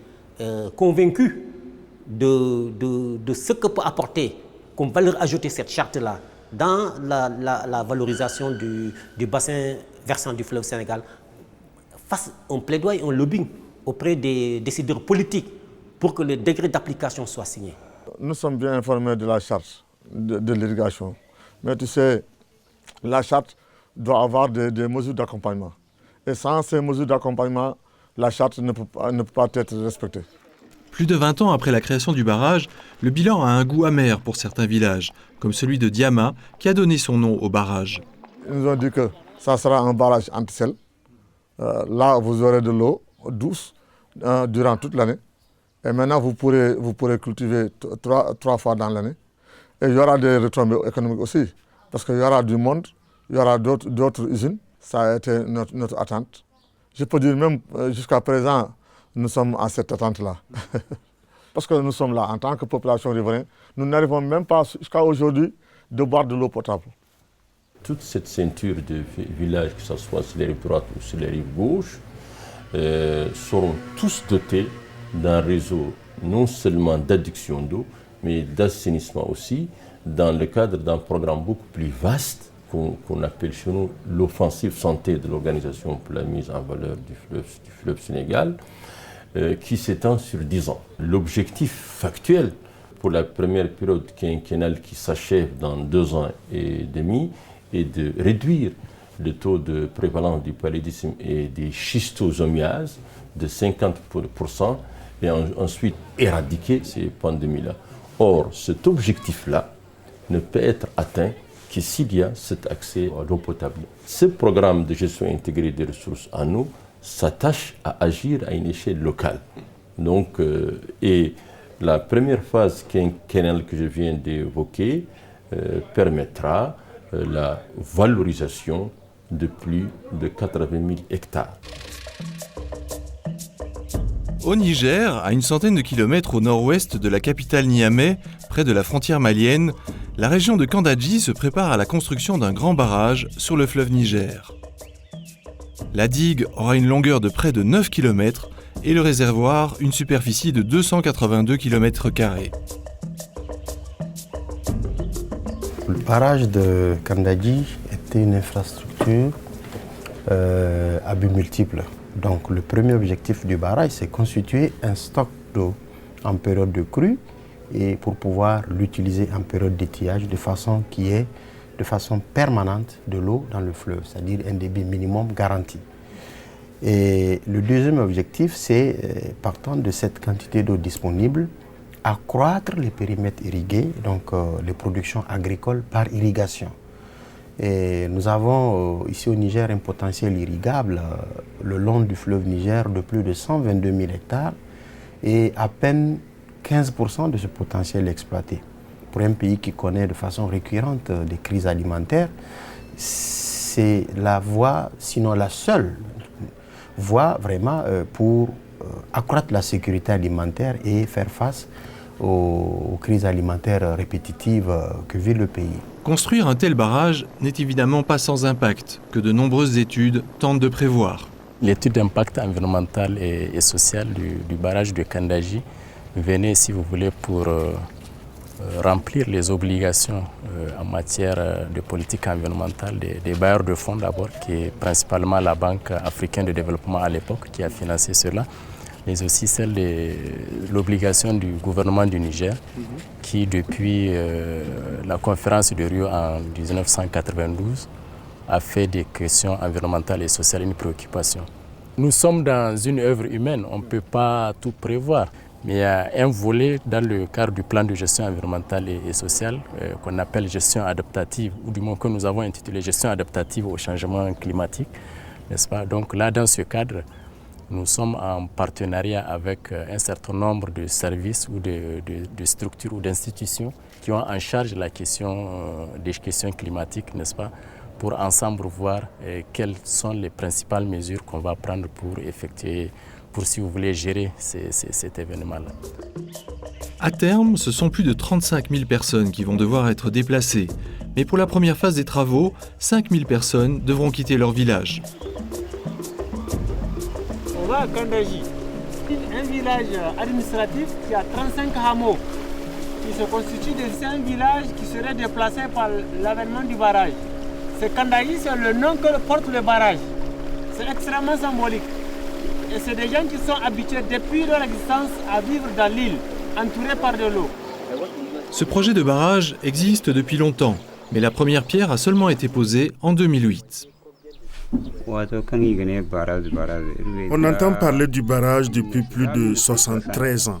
convaincus de ce que peut apporter comme valeur ajoutée cette charte-là dans la valorisation du bassin versant du fleuve Sénégal, fasse un plaidoyer, un lobbying auprès des décideurs politiques pour que le décret d'application soit signé. Nous sommes bien informés de la charte de l'irrigation, mais tu sais, la charte doit avoir des mesures d'accompagnement. Et sans ces mesures d'accompagnement, la charte ne peut pas être respectée. Plus de 20 ans après la création du barrage, le bilan a un goût amer pour certains villages, comme celui de Diama, qui a donné son nom au barrage. Ils nous ont dit que ça sera un barrage anti-sel. Là, vous aurez de l'eau douce durant toute l'année. Et maintenant, vous pourrez cultiver trois fois dans l'année. Et il y aura des retombées économiques aussi. Parce qu'il y aura du monde, il y aura d'autres usines. Ça a été notre attente. Je peux dire même jusqu'à présent, nous sommes à cette attente-là. Parce que nous sommes là en tant que population riveraine. Nous n'arrivons même pas jusqu'à aujourd'hui de boire de l'eau potable. Toute cette ceinture de villages, que ce soit sur les rives droites ou sur les rives gauches, seront tous dotés d'un réseau non seulement d'adduction d'eau, mais d'assainissement aussi, dans le cadre d'un programme beaucoup plus vaste qu'on appelle chez nous l'offensive santé de l'Organisation pour la mise en valeur du fleuve Sénégal, qui s'étend sur 10 ans. L'objectif factuel pour la première période quinquennale qui s'achève dans 2 ans et demi est de réduire le taux de prévalence du paludisme et des schistosomiases de 50% et ensuite éradiquer ces pandémies-là. Or, cet objectif-là ne peut être atteint que s'il y a cet accès à l'eau potable. Ce programme de gestion intégrée des ressources en eau s'attache à agir à une échelle locale. Donc, et la première phase quinquennale que je viens d'évoquer permettra la valorisation de plus de 80 000 hectares. Au Niger, à une centaine de kilomètres au nord-ouest de la capitale Niamey, près de la frontière malienne, la région de Kandadji se prépare à la construction d'un grand barrage sur le fleuve Niger. La digue aura une longueur de près de 9 km et le réservoir une superficie de 282 km². Le barrage de Kandadji était une infrastructure à but multiple. Donc le premier objectif du barrage, c'est constituer un stock d'eau en période de crue et pour pouvoir l'utiliser en période d'étiage de façon qui est de façon permanente de l'eau dans le fleuve, c'est-à-dire un débit minimum garanti. Et le deuxième objectif, c'est, partant de cette quantité d'eau disponible, accroître les périmètres irrigués, donc les productions agricoles par irrigation. Et nous avons ici au Niger un potentiel irrigable le long du fleuve Niger de plus de 122 000 hectares et à peine 15% de ce potentiel exploité. Pour un pays qui connaît de façon récurrente des crises alimentaires, c'est la voie, sinon la seule voie vraiment pour accroître la sécurité alimentaire et faire face aux crises alimentaires répétitives que vit le pays. Construire un tel barrage n'est évidemment pas sans impact, que de nombreuses études tentent de prévoir. L'étude d'impact environnemental et social du barrage de Kandadji venait, si vous voulez, pour remplir les obligations en matière de politique environnementale des bailleurs de fonds d'abord, qui est principalement la Banque africaine de développement à l'époque qui a financé cela, mais aussi celle de l'obligation du gouvernement du Niger qui, depuis la conférence de Rio en 1992, a fait des questions environnementales et sociales une préoccupation. Nous sommes dans une œuvre humaine, on ne peut pas tout prévoir, mais il y a un volet dans le cadre du plan de gestion environnementale et sociale qu'on appelle gestion adaptative, ou du moins que nous avons intitulé gestion adaptative au changement climatique, n'est-ce pas? Donc là, dans ce cadre, nous sommes en partenariat avec un certain nombre de services ou de structures ou d'institutions qui ont en charge la question des questions climatiques, n'est-ce pas, pour ensemble voir quelles sont les principales mesures qu'on va prendre pour effectuer, pour, si vous voulez, gérer cet événement-là. À terme, ce sont plus de 35 000 personnes qui vont devoir être déplacées. Mais pour la première phase des travaux, 5 000 personnes devront quitter leur village. On va à Kandadji, un village administratif qui a 35 hameaux, qui se constitue de 5 villages qui seraient déplacés par l'avènement du barrage. C'est Kandadji, c'est le nom que porte le barrage. C'est extrêmement symbolique. Et c'est des gens qui sont habitués depuis leur existence à vivre dans l'île, entourés par de l'eau. Ce projet de barrage existe depuis longtemps, mais la première pierre a seulement été posée en 2008. On entend parler du barrage depuis plus de 73 ans.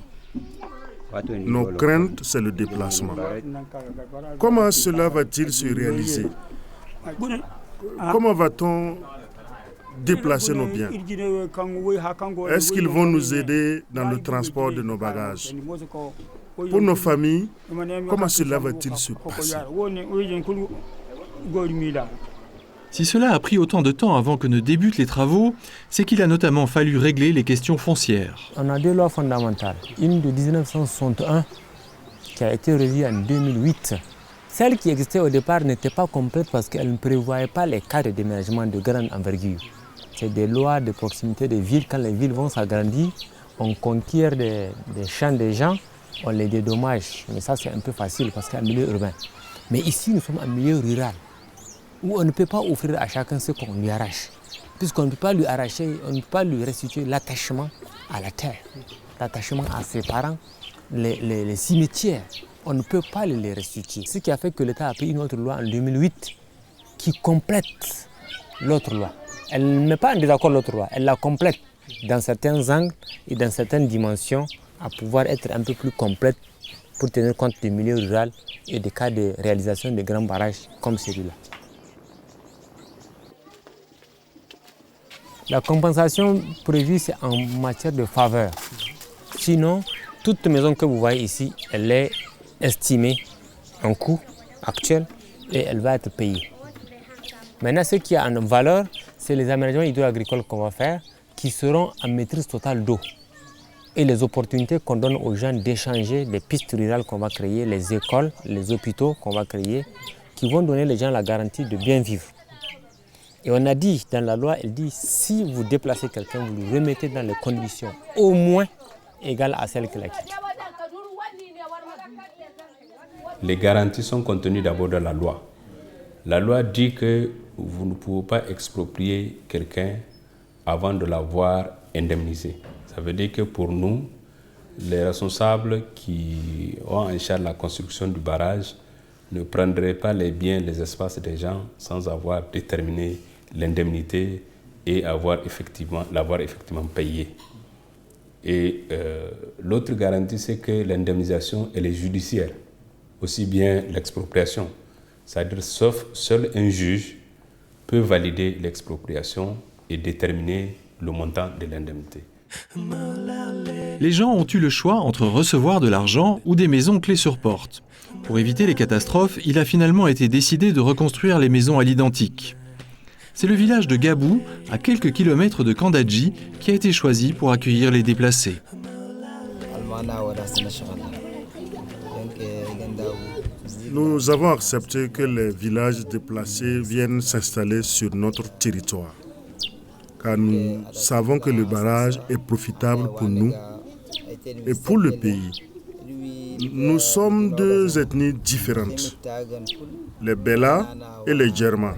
Nos craintes, c'est le déplacement. Comment cela va-t-il se réaliser? Comment va-t-on déplacer nos biens? Est-ce qu'ils vont nous aider dans le transport de nos bagages? Pour nos familles, comment cela va-t-il se passer? Si cela a pris autant de temps avant que ne débutent les travaux, c'est qu'il a notamment fallu régler les questions foncières. On a deux lois fondamentales. Une de 1961 qui a été revue en 2008. Celle qui existait au départ n'était pas complète parce qu'elle ne prévoyait pas les cas de déménagement de grande envergure. C'est des lois de proximité des villes. Quand les villes vont s'agrandir, on conquiert des champs des gens, on les dédommage. Mais ça, c'est un peu facile parce que c'est un milieu urbain. Mais ici, nous sommes en milieu rural, où on ne peut pas offrir à chacun ce qu'on lui arrache. Puisqu'on ne peut pas lui arracher, on ne peut pas lui restituer l'attachement à la terre, l'attachement à ses parents, les cimetières. On ne peut pas les restituer. Ce qui a fait que l'État a pris une autre loi en 2008 qui complète l'autre loi. Elle ne met pas en désaccord l'autre loi, elle la complète dans certains angles et dans certaines dimensions à pouvoir être un peu plus complète pour tenir compte du milieu rural et des cas de réalisation de grands barrages comme celui-là. La compensation prévue, c'est en matière de faveur. Sinon, toute maison que vous voyez ici, elle est estimée en coût actuel et elle va être payée. Maintenant, ce qui a en valeur, c'est les aménagements hydro-agricoles qu'on va faire qui seront en maîtrise totale d'eau. Et les opportunités qu'on donne aux gens d'échanger, les pistes rurales qu'on va créer, les écoles, les hôpitaux qu'on va créer, qui vont donner aux gens la garantie de bien vivre. Et on a dit, dans la loi, elle dit, si vous déplacez quelqu'un, vous le remettez dans les conditions au moins égales à celles qu'il a quittées. Les garanties sont contenues d'abord dans la loi. La loi dit que vous ne pouvez pas exproprier quelqu'un avant de l'avoir indemnisé. Ça veut dire que pour nous, les responsables qui ont en charge la construction du barrage ne prendraient pas les biens, les espaces des gens sans avoir déterminé l'indemnité et l'avoir effectivement payé. Et l'autre garantie, c'est que l'indemnisation, elle est judiciaire, aussi bien l'expropriation. C'est-à-dire, seul un juge peut valider l'expropriation et déterminer le montant de l'indemnité. Les gens ont eu le choix entre recevoir de l'argent ou des maisons clés sur porte. Pour éviter les catastrophes, il a finalement été décidé de reconstruire les maisons à l'identique. C'est le village de Gabou, à quelques kilomètres de Kandadji, qui a été choisi pour accueillir les déplacés. Nous avons accepté que les villages déplacés viennent s'installer sur notre territoire, car nous savons que le barrage est profitable pour nous et pour le pays. Nous sommes deux ethnies différentes, les Bella et les Djerma,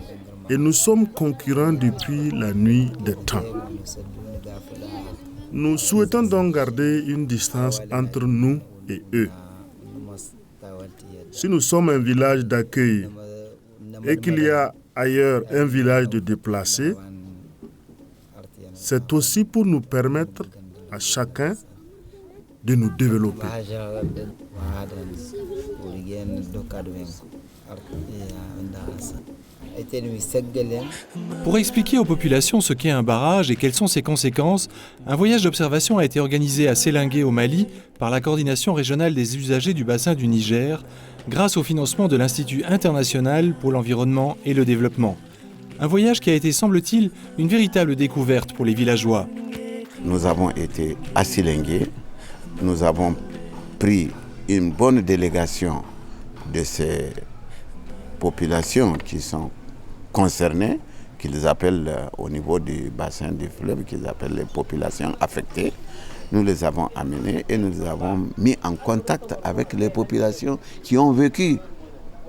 et nous sommes concurrents depuis la nuit des temps. Nous souhaitons donc garder une distance entre nous et eux. Si nous sommes un village d'accueil et qu'il y a ailleurs un village de déplacés, c'est aussi pour nous permettre à chacun de nous développer. Pour expliquer aux populations ce qu'est un barrage et quelles sont ses conséquences, un voyage d'observation a été organisé à Sélingué au Mali par la coordination régionale des usagers du bassin du Niger, grâce au financement de l'Institut international pour l'environnement et le développement. Un voyage qui a été, semble-t-il, une véritable découverte pour les villageois. Nous avons été à Sélingué, nous avons pris une bonne délégation de ces populations qui sont concernées, qu'ils appellent au niveau du bassin du fleuve, qu'ils appellent les populations affectées. Nous les avons amenés et nous les avons mis en contact avec les populations qui ont vécu,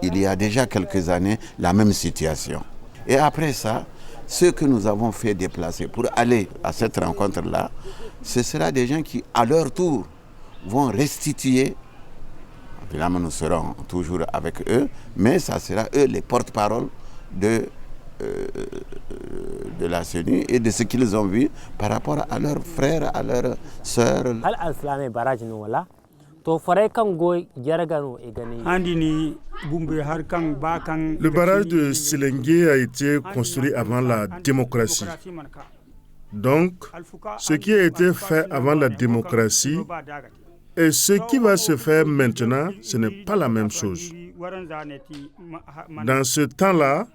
il y a déjà quelques années, la même situation. Et après ça, ceux que nous avons fait déplacer pour aller à cette rencontre-là, ce sera des gens qui, à leur tour, vont restituer. Évidemment, nous serons toujours avec eux, mais ça sera eux les porte-parole de la CENU et de ce qu'ils ont vu par rapport à leurs frères, à leurs sœurs. Le barrage de Sélingué a été construit avant la démocratie. Donc, ce qui a été fait avant la démocratie et ce qui va se faire maintenant, ce n'est pas la même chose. Dans ce temps-là,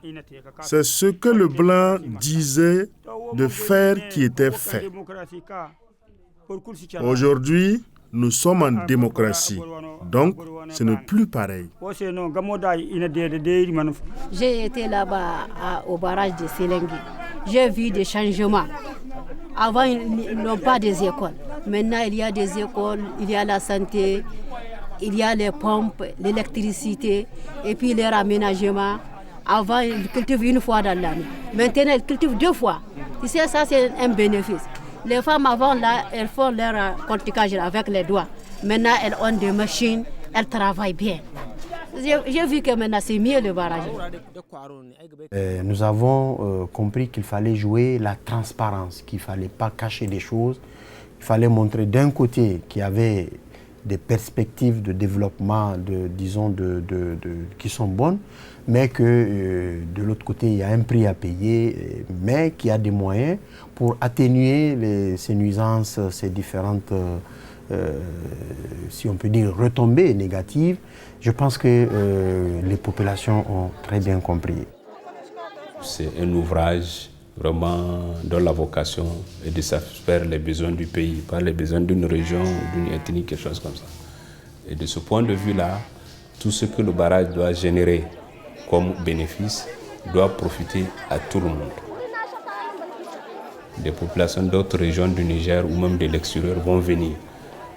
c'est ce que le blanc disait de faire qui était fait. Aujourd'hui, nous sommes en démocratie, donc ce n'est plus pareil. J'ai été là-bas au barrage de Sélingué. J'ai vu des changements. Avant, ils n'ont pas des écoles. Maintenant, il y a des écoles, il y a la santé, il y a les pompes, l'électricité, et puis les aménagements. Avant, ils cultivent une fois dans l'année. Maintenant, ils cultivent 2 fois. Tu sais, ça, c'est un bénéfice. Les femmes, avant, là, elles font leur corticage avec les doigts. Maintenant, elles ont des machines, elles travaillent bien. J'ai vu que maintenant, c'est mieux le barrage. Nous avons compris qu'il fallait jouer la transparence, qu'il ne fallait pas cacher des choses. Il fallait montrer d'un côté qu'il y avait des perspectives de développement, qui sont bonnes, mais que de l'autre côté, il y a un prix à payer, mais qu'il y a des moyens pour atténuer ces nuisances, ces différentes, si on peut dire, retombées négatives. Je pense que les populations ont très bien compris. C'est un ouvrage vraiment dont la vocation est de satisfaire les besoins du pays, pas les besoins d'une région, d'une ethnie, quelque chose comme ça. Et de ce point de vue-là, tout ce que le barrage doit générer comme bénéfice doit profiter à tout le monde. Des populations d'autres régions du Niger ou même de l'extérieur vont venir.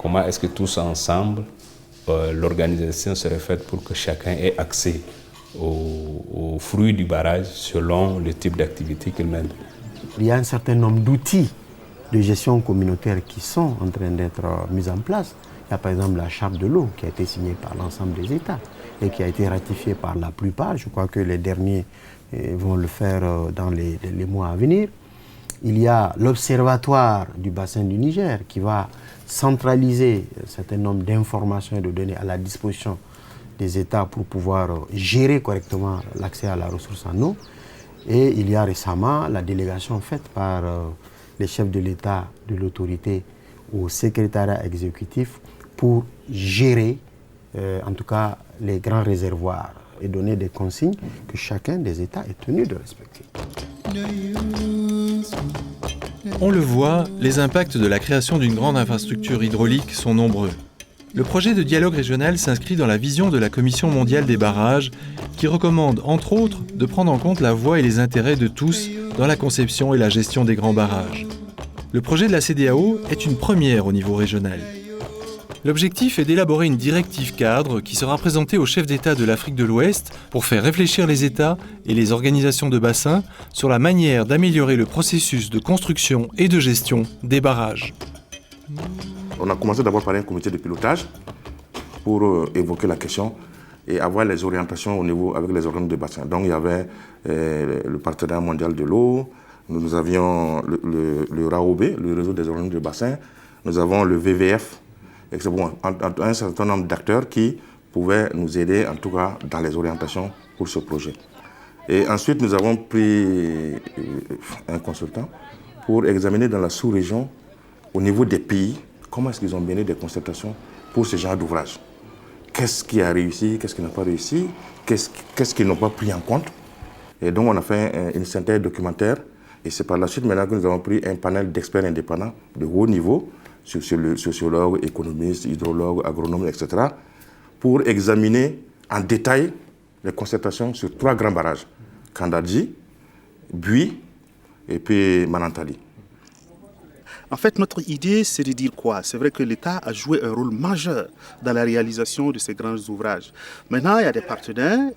Comment est-ce que tous ensemble, l'organisation serait faite pour que chacun ait accès aux fruits du barrage selon le type d'activité qu'il mène. Il y a un certain nombre d'outils de gestion communautaire qui sont en train d'être mis en place. Il y a par exemple la charte de l'eau qui a été signée par l'ensemble des États et qui a été ratifiée par la plupart. Je crois que les derniers vont le faire dans les mois à venir. Il y a l'Observatoire du bassin du Niger qui va centraliser un certain nombre d'informations et de données à la disposition des États pour pouvoir gérer correctement l'accès à la ressource en eau. Et il y a récemment la délégation faite par les chefs de l'État, de l'autorité au secrétariat exécutif pour gérer en tout cas les grands réservoirs et donner des consignes que chacun des États est tenu de respecter. On le voit, les impacts de la création d'une grande infrastructure hydraulique sont nombreux. Le projet de dialogue régional s'inscrit dans la vision de la Commission mondiale des barrages, qui recommande, entre autres, de prendre en compte la voix et les intérêts de tous dans la conception et la gestion des grands barrages. Le projet de la CEDEAO est une première au niveau régional. L'objectif est d'élaborer une directive cadre qui sera présentée aux chefs d'État de l'Afrique de l'Ouest pour faire réfléchir les États et les organisations de bassin sur la manière d'améliorer le processus de construction et de gestion des barrages. On a commencé d'abord par un comité de pilotage pour évoquer la question et avoir les orientations au niveau avec les organes de bassin. Donc il y avait le partenariat mondial de l'eau, nous avions le RAOB, le réseau des organes de bassin, nous avons le VVF, et c'est bon, un certain nombre d'acteurs qui pouvaient nous aider en tout cas dans les orientations pour ce projet. Et ensuite nous avons pris un consultant pour examiner dans la sous-région au niveau des pays comment est-ce qu'ils ont mené des concertations pour ce genre d'ouvrage. Qu'est-ce qui a réussi, qu'est-ce qui n'a pas réussi, qu'est-ce qu'ils n'ont pas pris en compte. Et donc on a fait une synthèse documentaire et c'est par la suite maintenant que nous avons pris un panel d'experts indépendants de haut niveau, sociologues, économistes, hydrologues, agronomes, etc., pour examiner en détail les concertations sur 3 grands barrages, Kandadji, Bui et puis Manantali. En fait, notre idée, c'est de dire quoi? C'est vrai que l'État a joué un rôle majeur dans la réalisation de ces grands ouvrages. Maintenant, il y a des partenaires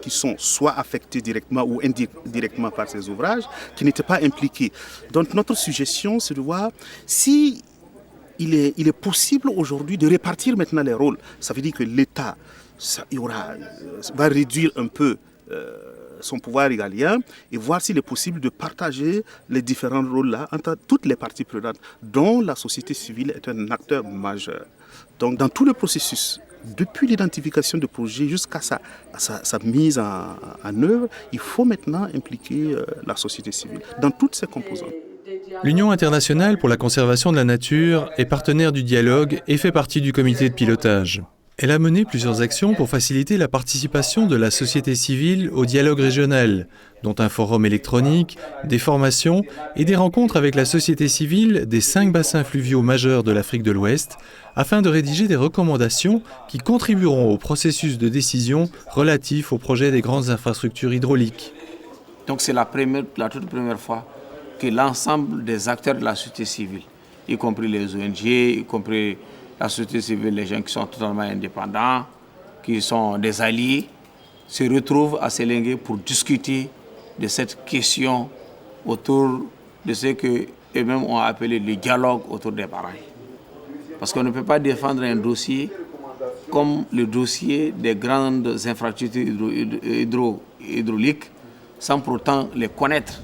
qui sont soit affectés directement ou indirectement par ces ouvrages, qui n'étaient pas impliqués. Donc, notre suggestion, c'est de voir si il est possible aujourd'hui de répartir maintenant les rôles. Ça veut dire que l'État va réduire un peu son pouvoir régalien et voir s'il est possible de partager les différents rôles-là entre toutes les parties prenantes, dont la société civile est un acteur majeur. Donc dans tout le processus, depuis l'identification de projet jusqu'à sa mise en œuvre, il faut maintenant impliquer la société civile dans toutes ses composantes. L'Union internationale pour la conservation de la nature est partenaire du dialogue et fait partie du comité de pilotage. Elle a mené plusieurs actions pour faciliter la participation de la société civile au dialogue régional, dont un forum électronique, des formations et des rencontres avec la société civile des 5 bassins fluviaux majeurs de l'Afrique de l'Ouest, afin de rédiger des recommandations qui contribueront au processus de décision relatif au projet des grandes infrastructures hydrauliques. Donc c'est la toute première fois que l'ensemble des acteurs de la société civile, y compris les ONG, y compris la société civile, les gens qui sont totalement indépendants, qui sont des alliés, se retrouvent à Sélingué pour discuter de cette question autour de ce qu'eux-mêmes ont appelé le dialogue autour des barrages. Parce qu'on ne peut pas défendre un dossier comme le dossier des grandes infrastructures hydrauliques sans pourtant les connaître.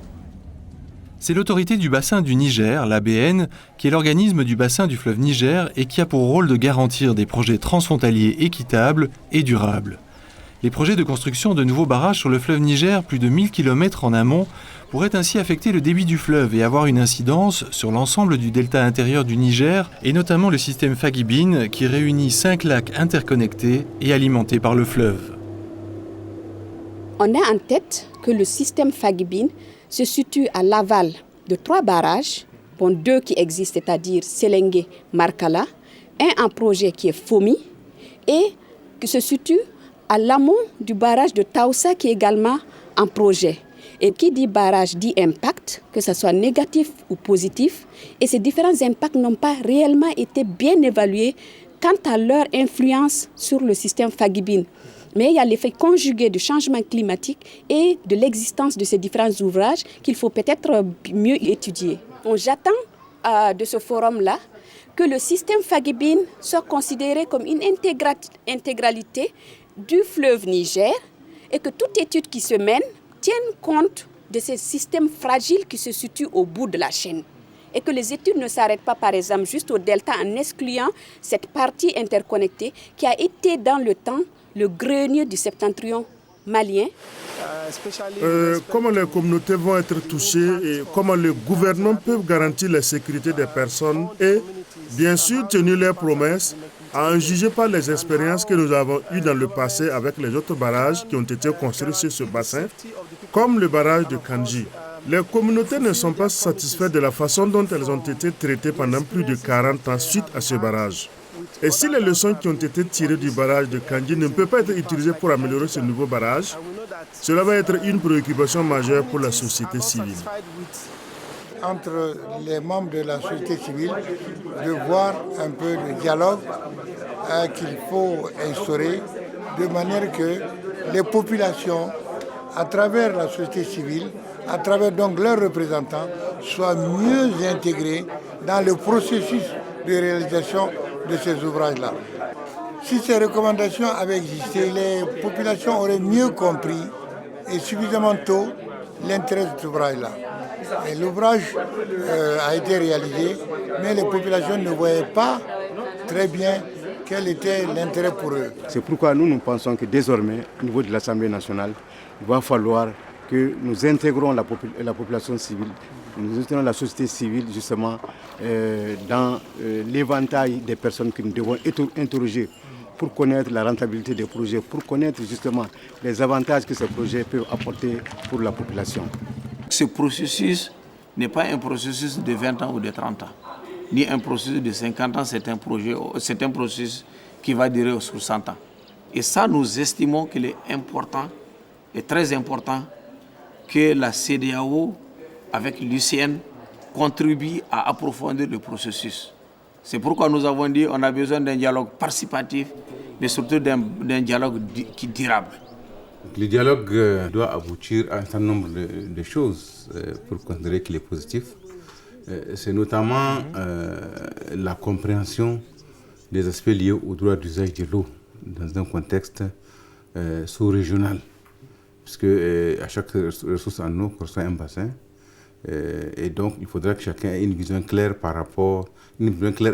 C'est l'autorité du bassin du Niger, l'ABN, qui est l'organisme du bassin du fleuve Niger et qui a pour rôle de garantir des projets transfrontaliers équitables et durables. Les projets de construction de nouveaux barrages sur le fleuve Niger, plus de 1000 km en amont, pourraient ainsi affecter le débit du fleuve et avoir une incidence sur l'ensemble du delta intérieur du Niger, et notamment le système Fagibine, qui réunit 5 lacs interconnectés et alimentés par le fleuve. On a en tête que le système Fagibine se situe à l'aval de 3 barrages, 2 qui existent, c'est-à-dire Selengue, Markala, un en projet qui est Fomi, et qui se situe à l'amont du barrage de Taoussa qui est également en projet. Et qui dit barrage dit impact, que ce soit négatif ou positif. Et ces différents impacts n'ont pas réellement été bien évalués quant à leur influence sur le système Fagibine. Mais il y a l'effet conjugué du changement climatique et de l'existence de ces différents ouvrages qu'il faut peut-être mieux étudier. Donc, j'attends de ce forum-là que le système Fagibine soit considéré comme une intégralité du fleuve Niger et que toute étude qui se mène tienne compte de ces systèmes fragiles qui se situent au bout de la chaîne. Et que les études ne s'arrêtent pas, par exemple, juste au delta en excluant cette partie interconnectée qui a été dans le temps le grenier du septentrion malien. Comment les communautés vont être touchées et comment les gouvernements peuvent garantir la sécurité des personnes et, bien sûr, tenir leurs promesses, à en juger par les expériences que nous avons eues dans le passé avec les autres barrages qui ont été construits sur ce bassin, comme le barrage de Kandji. Les communautés ne sont pas satisfaites de la façon dont elles ont été traitées pendant plus de 40 ans suite à ce barrage. Et si les leçons qui ont été tirées du barrage de Kandji ne peuvent pas être utilisées pour améliorer ce nouveau barrage, cela va être une préoccupation majeure pour la société civile. Entre les membres de la société civile, de voir un peu le dialogue qu'il faut instaurer de manière que les populations, à travers la société civile, à travers donc leurs représentants, soient mieux intégrés dans le processus de réalisation de ces ouvrages-là. Si ces recommandations avaient existé, les populations auraient mieux compris et suffisamment tôt l'intérêt de cet ouvrage-là. Et l'ouvrage a été réalisé, mais les populations ne voyaient pas très bien quel était l'intérêt pour eux. C'est pourquoi nous pensons que désormais, au niveau de l'Assemblée nationale, il va falloir que nous intégrons la population civile, nous intégrons la société civile justement dans l'éventail des personnes que nous devons interroger pour connaître la rentabilité des projets, pour connaître justement les avantages que ces projets peuvent apporter pour la population. Ce processus n'est pas un processus de 20 ans ou de 30 ans, ni un processus de 50 ans, c'est un processus qui va durer sur 100 ans. Et ça, nous estimons qu'il est important, et très important, que la CEDEAO, avec l'UCN, contribue à approfondir le processus. C'est pourquoi nous avons dit qu'on a besoin d'un dialogue participatif, mais surtout d'un dialogue qui durable. Le dialogue doit aboutir à un certain nombre de choses pour considérer qu'il est positif. C'est notamment la compréhension des aspects liés au droit d'usage de l'eau dans un contexte sous-régional. Puisque à chaque ressource en eau correspond un bassin. Et donc, il faudra que chacun ait une vision claire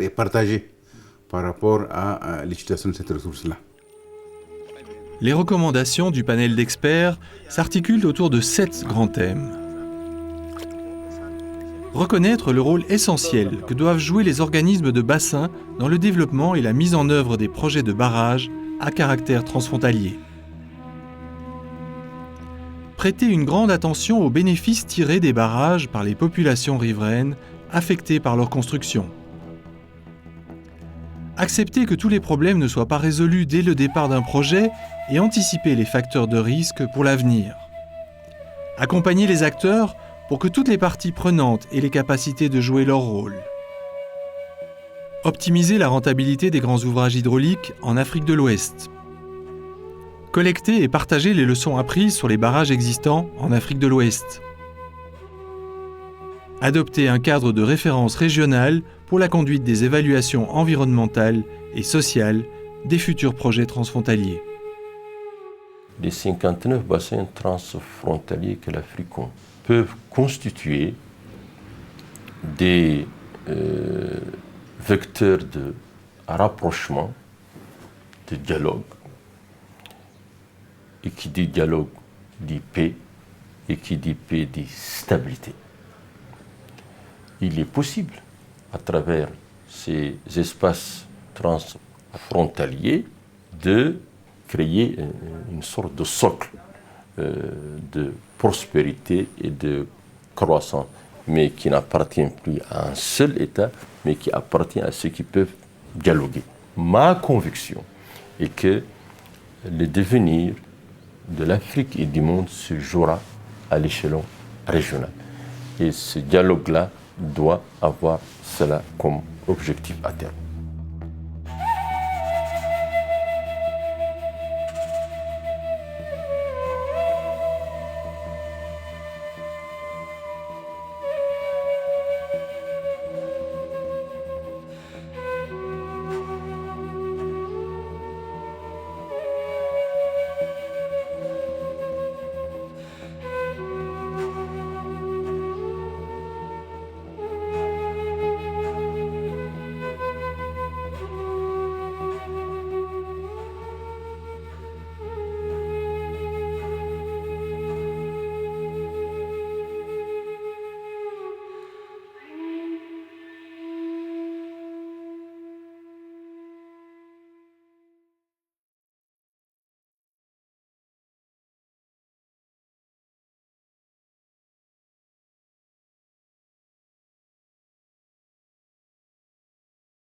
et partagée par rapport à l'utilisation de cette ressource-là. Les recommandations du panel d'experts s'articulent autour de 7 grands thèmes. Reconnaître le rôle essentiel que doivent jouer les organismes de bassin dans le développement et la mise en œuvre des projets de barrages à caractère transfrontalier. Prêter une grande attention aux bénéfices tirés des barrages par les populations riveraines affectées par leur construction. Accepter que tous les problèmes ne soient pas résolus dès le départ d'un projet et anticiper les facteurs de risque pour l'avenir. Accompagner les acteurs pour que toutes les parties prenantes aient les capacités de jouer leur rôle. Optimiser la rentabilité des grands ouvrages hydrauliques en Afrique de l'Ouest. Collecter et partager les leçons apprises sur les barrages existants en Afrique de l'Ouest. Adopter un cadre de référence régional pour la conduite des évaluations environnementales et sociales des futurs projets transfrontaliers. Les 59 bassins transfrontaliers que l'Afrique compte peuvent constituer des vecteurs de rapprochement, de dialogue. Et qui dit dialogue dit paix, et qui dit paix dit stabilité. Il est possible, à travers ces espaces transfrontaliers, de créer une sorte de socle de prospérité et de croissance, mais qui n'appartient plus à un seul État, mais qui appartient à ceux qui peuvent dialoguer. Ma conviction est que le devenir de l'Afrique et du monde se jouera à l'échelon régional. Et ce dialogue-là doit avoir cela comme objectif à terme.